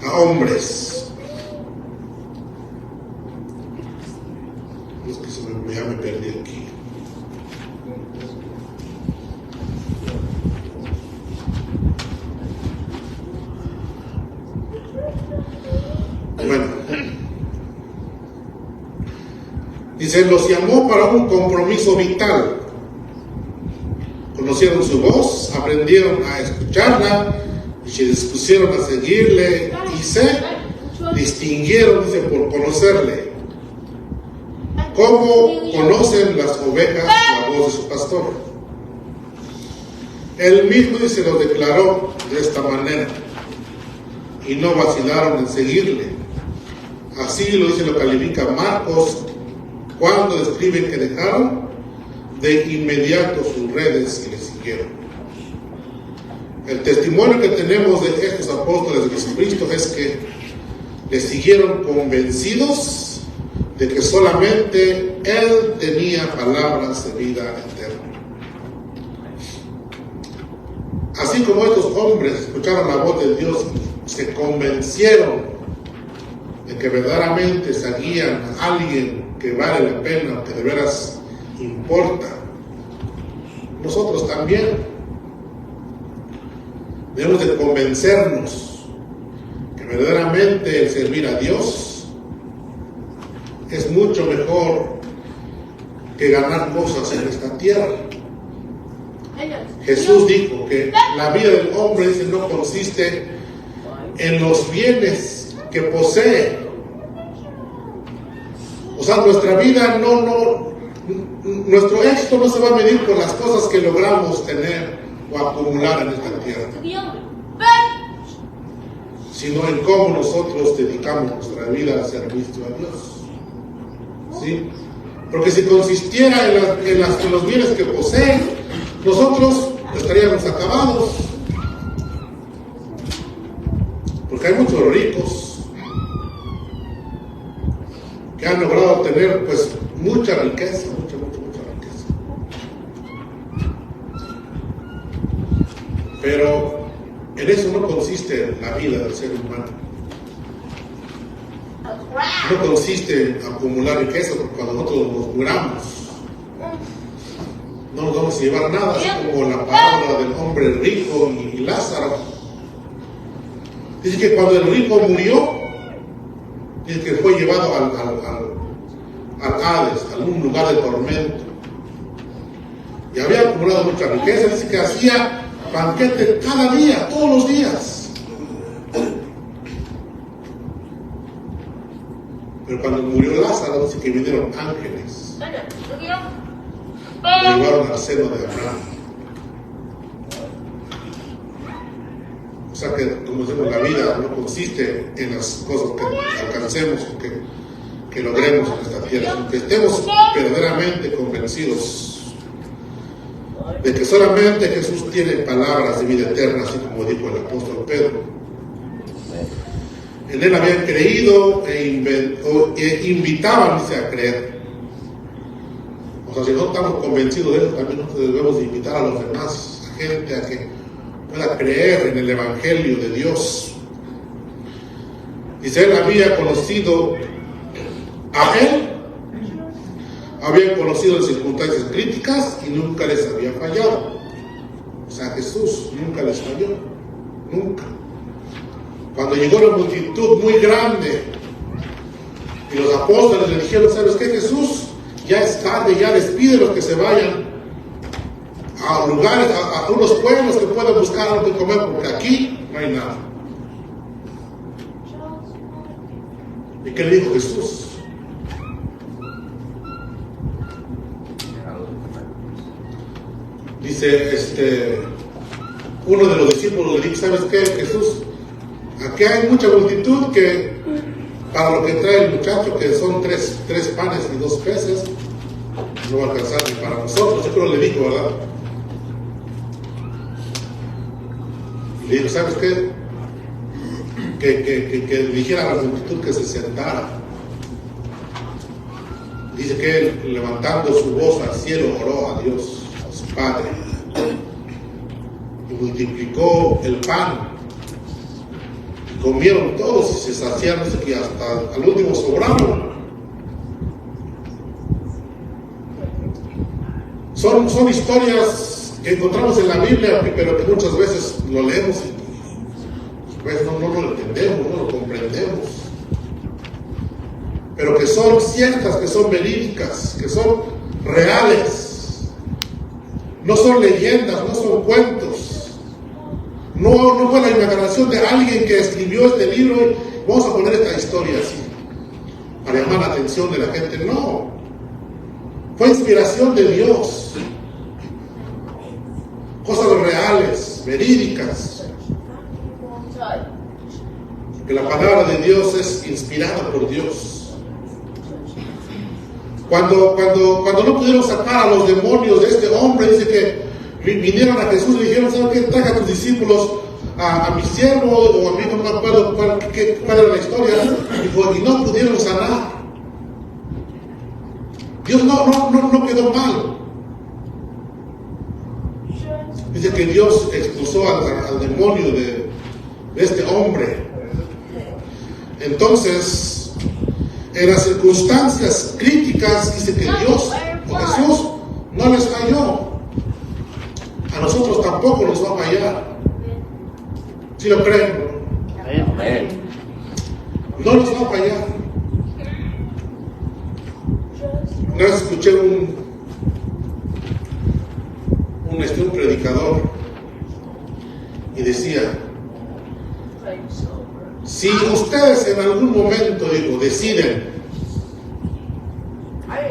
a hombres. Es que ya me perdí aquí. Bueno, dice, los llamó para un compromiso vital. Conocieron su voz, aprendieron a escucharla y se dispusieron a seguirle y se distinguieron, dice, por conocerle. ¿Cómo conocen las ovejas la voz de su pastor? Él mismo, dice, lo declaró de esta manera y no vacilaron en seguirle. Así lo califica Marcos cuando describe que dejaron de inmediato sus redes y le siguieron. El testimonio que tenemos de estos apóstoles de Jesucristo es que le siguieron convencidos de que solamente Él tenía palabras de vida eterna. Así como estos hombres escucharon la voz de Dios, se convencieron de que verdaderamente seguían a alguien que vale la pena, que de veras importa. Nosotros también debemos de convencernos que verdaderamente el servir a Dios es mucho mejor que ganar cosas en esta tierra. Jesús dijo que la vida del hombre, dice, no consiste en los bienes que posee. O sea, nuestra vida nuestro éxito no se va a medir por las cosas que logramos tener o acumular en esta tierra, sino en cómo nosotros dedicamos nuestra vida al servicio a Dios. ¿Sí? Porque si consistiera en los bienes que posee, nosotros estaríamos acabados. Porque hay muchos ricos que han logrado tener pues mucha riqueza, mucha riqueza. Pero en eso no consiste la vida del ser humano. No consiste en acumular riqueza, porque cuando nosotros nos muramos no nos vamos a llevar nada, así como la parábola del hombre rico y Lázaro. Dice que cuando el rico murió, dice que fue llevado al Hades, a algún lugar de tormento. Y había acumulado mucha riqueza, dice que hacía banquete cada día, todos los días. Pero cuando murió Lázaro, dice que vinieron ángeles. Lo llevaron al seno de Abraham. O sea que, como decimos, la vida no consiste en las cosas que alcancemos o que logremos en esta tierra, sino que estemos verdaderamente convencidos de que solamente Jesús tiene palabras de vida eterna, así como dijo el apóstol Pedro. En Él habían creído e invitaban a creer. O sea, si no estamos convencidos de eso, también nosotros debemos de invitar a los demás, a gente a que pueda creer en el Evangelio de Dios. Dice, Él había conocido a Él, habían conocido en circunstancias críticas y nunca les había fallado. O sea, Jesús nunca les falló, nunca. Cuando llegó la multitud muy grande y los apóstoles le dijeron, ¿sabes qué, Jesús? Ya es tarde, ya despídelos que se vayan a lugares, a unos pueblos que puedan buscar algo que comer, porque aquí no hay nada. ¿Y qué le dijo Jesús? Dice, uno de los discípulos le dijo, ¿sabes qué, Jesús? Aquí hay mucha multitud que para lo que trae el muchacho, que son tres panes y 2 peces, no va a alcanzar ni para nosotros. Yo creo que le dijo, ¿verdad? Y le dijo, ¿sabes qué? Que dijera a la multitud que se sentara. Dice que él, levantando su voz al cielo, oró a Dios, a su Padre, y multiplicó el pan. Comieron todos y se saciaron, dice que hasta al último sobraron. Son historias que encontramos en la Biblia, pero que muchas veces lo leemos y pues no lo entendemos, no lo comprendemos. Pero que son ciertas, que son verídicas, que son reales. No son leyendas, no son cuentos. No fue la imaginación de alguien que escribió este libro y vamos a poner esta historia así para llamar la atención de la gente. No, fue inspiración de Dios, cosas reales, verídicas, que la palabra de Dios es inspirada por Dios. Cuando no pudieron sacar a los demonios de este hombre, dice que vinieron a Jesús y le dijeron, ¿sabes qué? Traje a tus discípulos a mi siervo o a mí, no me acuerdo cuál era la historia, y no pudieron sanar. Dios no quedó mal. Dice que Dios expulsó al demonio de este hombre. Entonces, en las circunstancias críticas, dice que Dios o Jesús no les falló. A nosotros tampoco nos va a fallar. ¿Sí lo creen? Amén. No nos va a fallar. Una vez escuché un predicador y decía: si ustedes en algún momento, digo, deciden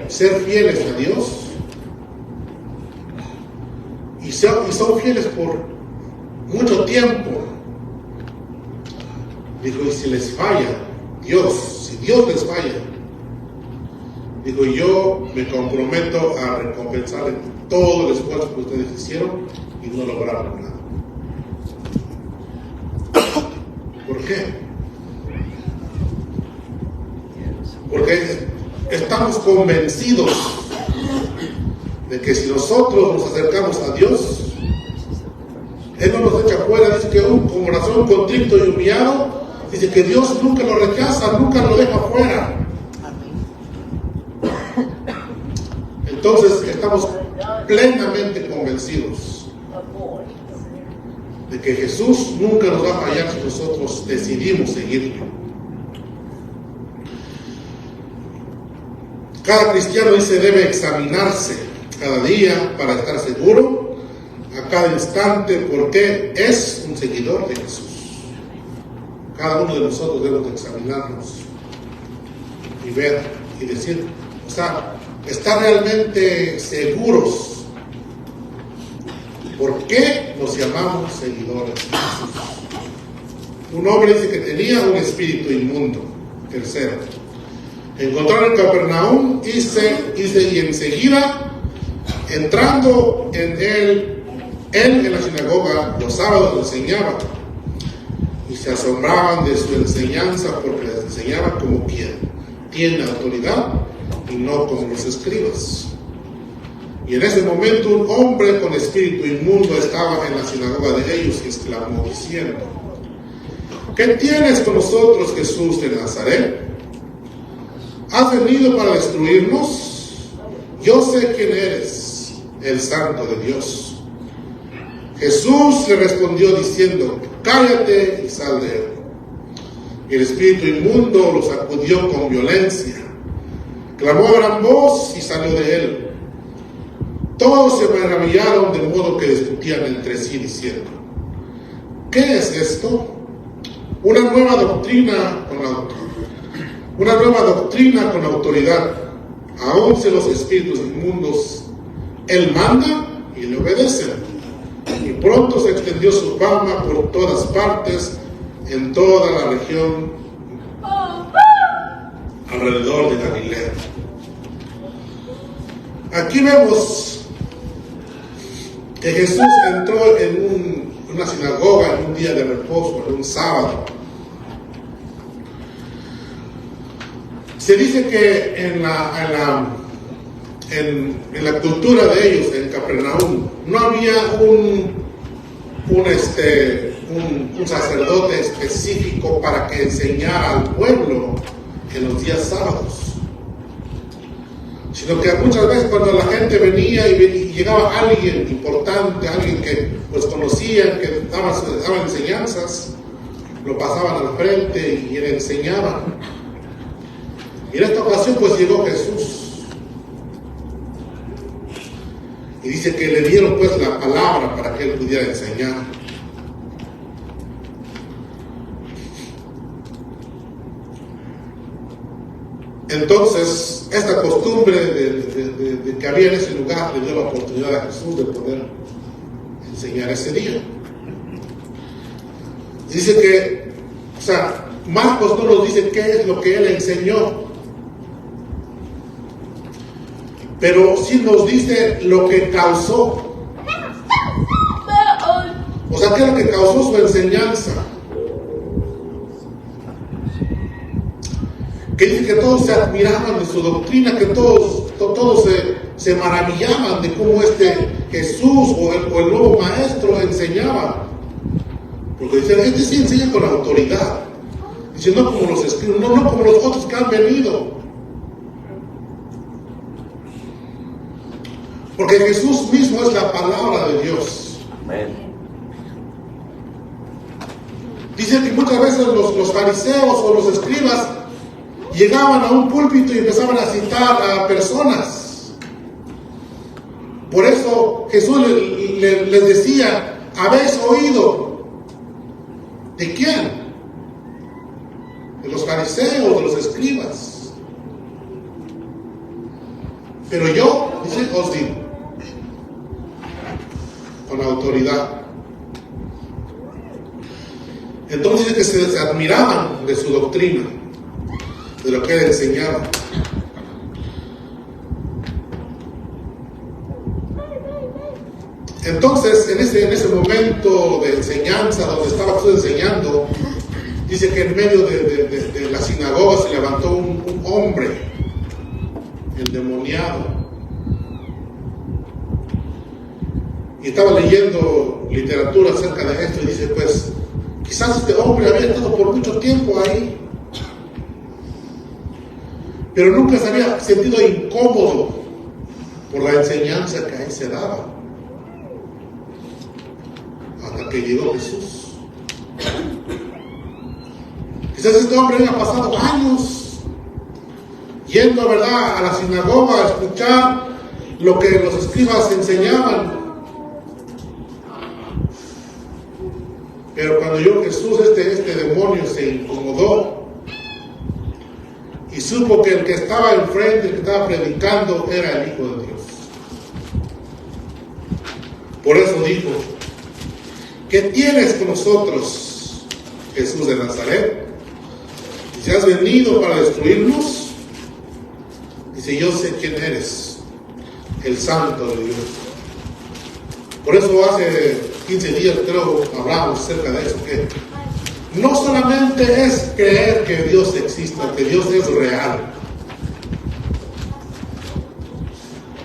ser fieles a Dios y son fieles por mucho tiempo, dijo, y si les falla Dios, si Dios les falla, digo, yo me comprometo a recompensarles todo el esfuerzo que ustedes hicieron y no lograron nada. ¿Por qué? Porque estamos convencidos de que si nosotros nos acercamos a Dios, Él no nos echa fuera. Dice que con corazón contrito y humillado, dice que Dios nunca lo rechaza, nunca lo deja fuera. Entonces estamos plenamente convencidos de que Jesús nunca nos va a fallar si nosotros decidimos seguirlo. Cada cristiano dice debe examinarse cada día para estar seguro a cada instante porque es un seguidor de Jesús. Cada uno de nosotros debemos examinarnos y ver y decir, o sea, estar realmente seguros. ¿Por qué nos llamamos seguidores de Jesús? Un hombre dice que tenía un espíritu inmundo. Tercero, encontraron en Capernaum y enseguida, entrando en él en la sinagoga, los sábados enseñaba y se asombraban de su enseñanza porque les enseñaba como quien tiene autoridad y no como los escribas. Y en ese momento un hombre con espíritu inmundo estaba en la sinagoga de ellos y exclamó diciendo: ¿qué tienes con nosotros, Jesús de Nazaret? ¿Has venido para destruirnos? Yo sé quién eres, el Santo de Dios. Jesús le respondió diciendo: cállate y sal de él. Y el espíritu inmundo lo sacudió con violencia, clamó a gran voz y salió de él. Todos se maravillaron de modo que discutían entre sí diciendo: ¿qué es esto? Una nueva doctrina con autoridad. Aún si los espíritus inmundos Él manda y le obedecen. Y pronto se extendió su fama por todas partes, en toda la región alrededor de Galilea. Aquí vemos que Jesús entró en una sinagoga en un día de reposo, en un sábado. Se dice que en la cultura de ellos, en Capernaum, no había un sacerdote específico para que enseñara al pueblo en los días sábados, sino que muchas veces cuando la gente venía y llegaba alguien importante, alguien que pues conocían, que daba enseñanzas, lo pasaban al frente y le enseñaban. Y en esta ocasión pues llegó Jesús y dice que le dieron pues la palabra para que él pudiera enseñar. Entonces esta costumbre de que había en ese lugar le dio la oportunidad a Jesús de poder enseñar ese día. Dice que, o sea, Marcos no nos dice qué es lo que él enseñó, pero sí nos dice lo que causó. O sea, ¿qué es lo que causó su enseñanza? Que dice que todos se admiraban de su doctrina, que todos todos se maravillaban de cómo Jesús o el nuevo maestro enseñaba. Porque decían, este sí enseña con autoridad. Dice, no como los escribas, no como los otros que han venido. Porque Jesús mismo es la palabra de Dios. Amén. Dice que muchas veces los fariseos o los escribas llegaban a un púlpito y empezaban a citar a personas. Por eso Jesús les decía, ¿habéis oído? ¿De quién? De los fariseos, de los escribas. Pero yo, dice, os digo, con autoridad. Entonces dice que se admiraban de su doctrina, de lo que él enseñaba. Entonces, en ese momento de enseñanza, donde estaba Jesús enseñando, dice que en medio de la sinagoga se levantó un hombre, endemoniado, y estaba leyendo literatura acerca de esto y dice, pues, quizás este hombre había estado por mucho tiempo ahí, pero nunca se había sentido incómodo por la enseñanza que ahí se daba. Hasta que llegó Jesús. Quizás este hombre había pasado años yendo, ¿verdad?, a la sinagoga a escuchar lo que los escribas enseñaban. Pero cuando oyó Jesús, este demonio se incomodó y supo que el que estaba enfrente, el que estaba predicando, era el Hijo de Dios. Por eso dijo, ¿qué tienes con nosotros, Jesús de Nazaret? Si has venido para destruirnos, dice, yo sé quién eres, el Santo de Dios. Por eso hace 15 días creo hablamos acerca de eso, que no solamente es creer que Dios exista, que Dios es real,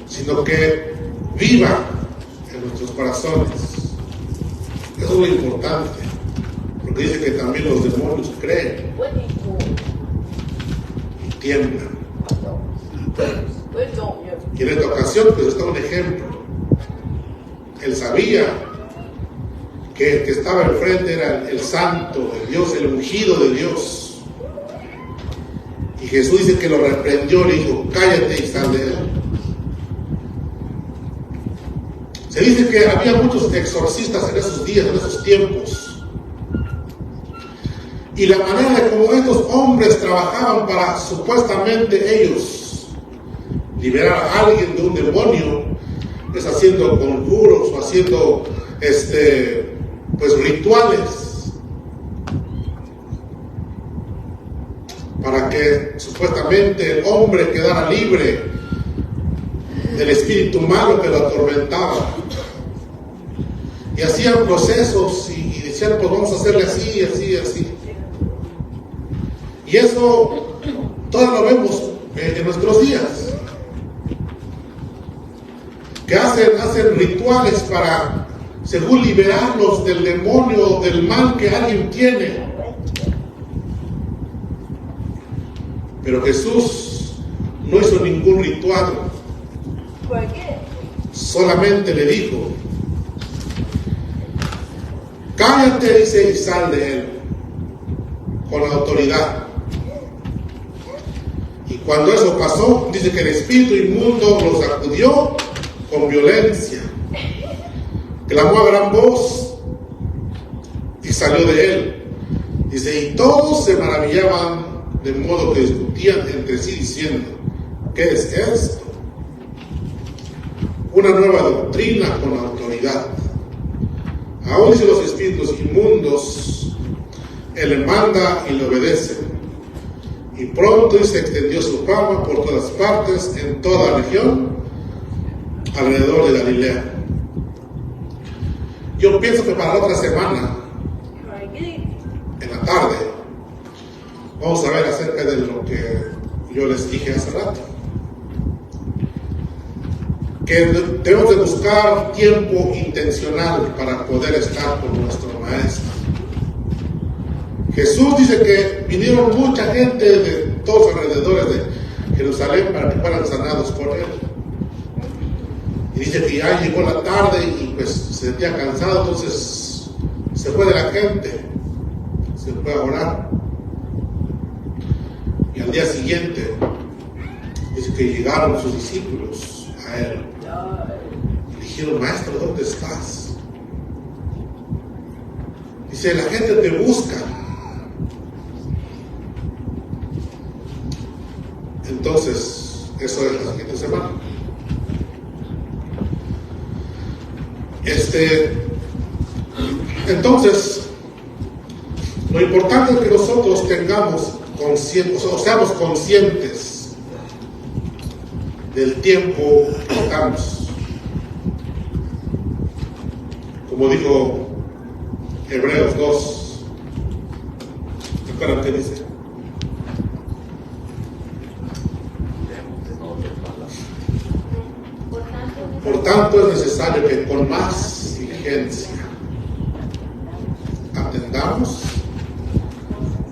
sino que viva en nuestros corazones. Eso es lo importante, porque dice que también los demonios creen y tiemblan. Y en esta ocasión pues está un ejemplo. Él sabía que el que estaba enfrente era el santo de Dios, el ungido de Dios. Y Jesús dice que lo reprendió, le dijo, cállate y sal de él. Se dice que había muchos exorcistas en esos días, en esos tiempos. Y la manera de cómo estos hombres trabajaban para supuestamente ellos liberar a alguien de un demonio es haciendo conjuros o haciendo pues rituales para que supuestamente el hombre quedara libre del espíritu malo que lo atormentaba. Y hacían procesos y decían, pues vamos a hacerle así, así, así. Y eso todo lo vemos en nuestros días, que hacen rituales para, según, liberarlos del demonio, del mal que alguien tiene. Pero Jesús no hizo ningún ritual. ¿Por qué? Solamente le dijo, cállate, dice, y sal de él, con autoridad. Y cuando eso pasó, dice que el espíritu inmundo lo sacudió con violencia, clamó a gran voz y salió de él. Dice, y todos se maravillaban, de modo que discutían entre sí diciendo, ¿qué es esto? Una nueva doctrina con autoridad. Aún si los espíritus inmundos, él le manda y le obedece. Y pronto se extendió su fama por todas partes, en toda la región, alrededor de Galilea. Yo pienso que para la otra semana, en la tarde, vamos a ver acerca de lo que yo les dije hace rato. que debemos de buscar tiempo intencional para poder estar con nuestro Maestro. Jesús dice que vinieron mucha gente de todos alrededores de Jerusalén para que fueran sanados por Él. Y dice que ya llegó la tarde y pues se sentía cansado, entonces se fue de la gente, se fue a orar. Y al día siguiente dice que llegaron sus discípulos a Él. Y dijeron: Maestro, ¿dónde estás? Dice: la gente te busca. Entonces, eso es la siguiente semana. Entonces, lo importante es que nosotros seamos conscientes del tiempo que estamos. Como dijo Hebreos 2, ¿recuerdan qué dice? Por tanto, es necesario que con más diligencia atendamos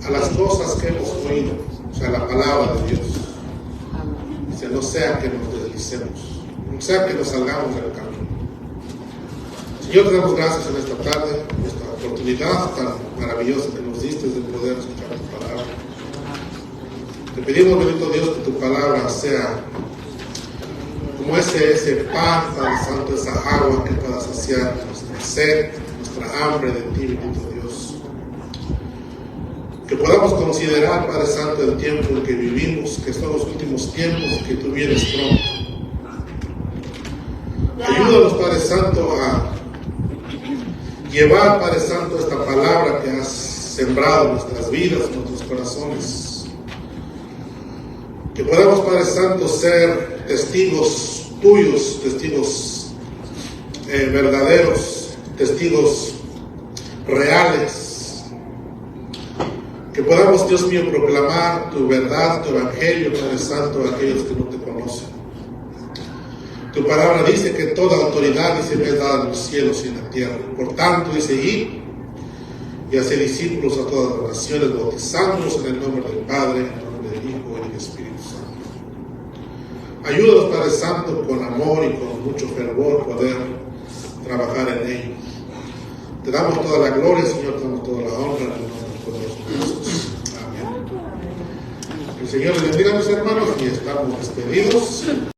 a las cosas que hemos oído, o sea, la palabra de Dios. Dice: no sea que nos deslicemos, no sea que nos salgamos del camino. Señor, te damos gracias en esta tarde, por esta oportunidad tan maravillosa que nos diste de poder escuchar tu palabra. Te pedimos, bendito Dios, que tu palabra sea como ese pan tan santo, esa agua que pueda saciar nuestra sed, nuestra hambre de ti, bendito Dios. Que podamos considerar, Padre Santo, el tiempo en que vivimos, que son los últimos tiempos, que tú vienes pronto. Ayúdanos, Padre Santo, a llevar, Padre Santo, esta palabra que has sembrado en nuestras vidas, en nuestros corazones. Que podamos, Padre Santo, ser testigos tuyos, testigos verdaderos, testigos reales. Que podamos, Dios mío, proclamar tu verdad, tu evangelio, Padre Santo, a aquellos que no te conocen. Tu palabra dice que toda autoridad, dice, me es dada en los cielos y en la tierra. Por tanto, dice, id y hacer discípulos a todas las naciones, bautizándolos en el nombre del Padre, en el nombre del Hijo y del Espíritu Santo. Ayúdanos, Padre Santo, con amor y con mucho fervor poder trabajar en ello. Te damos toda la gloria, Señor, te damos toda la honra en el nombre del poderoso Jesús. Amén. El Señor les bendiga, mis hermanos, y estamos despedidos.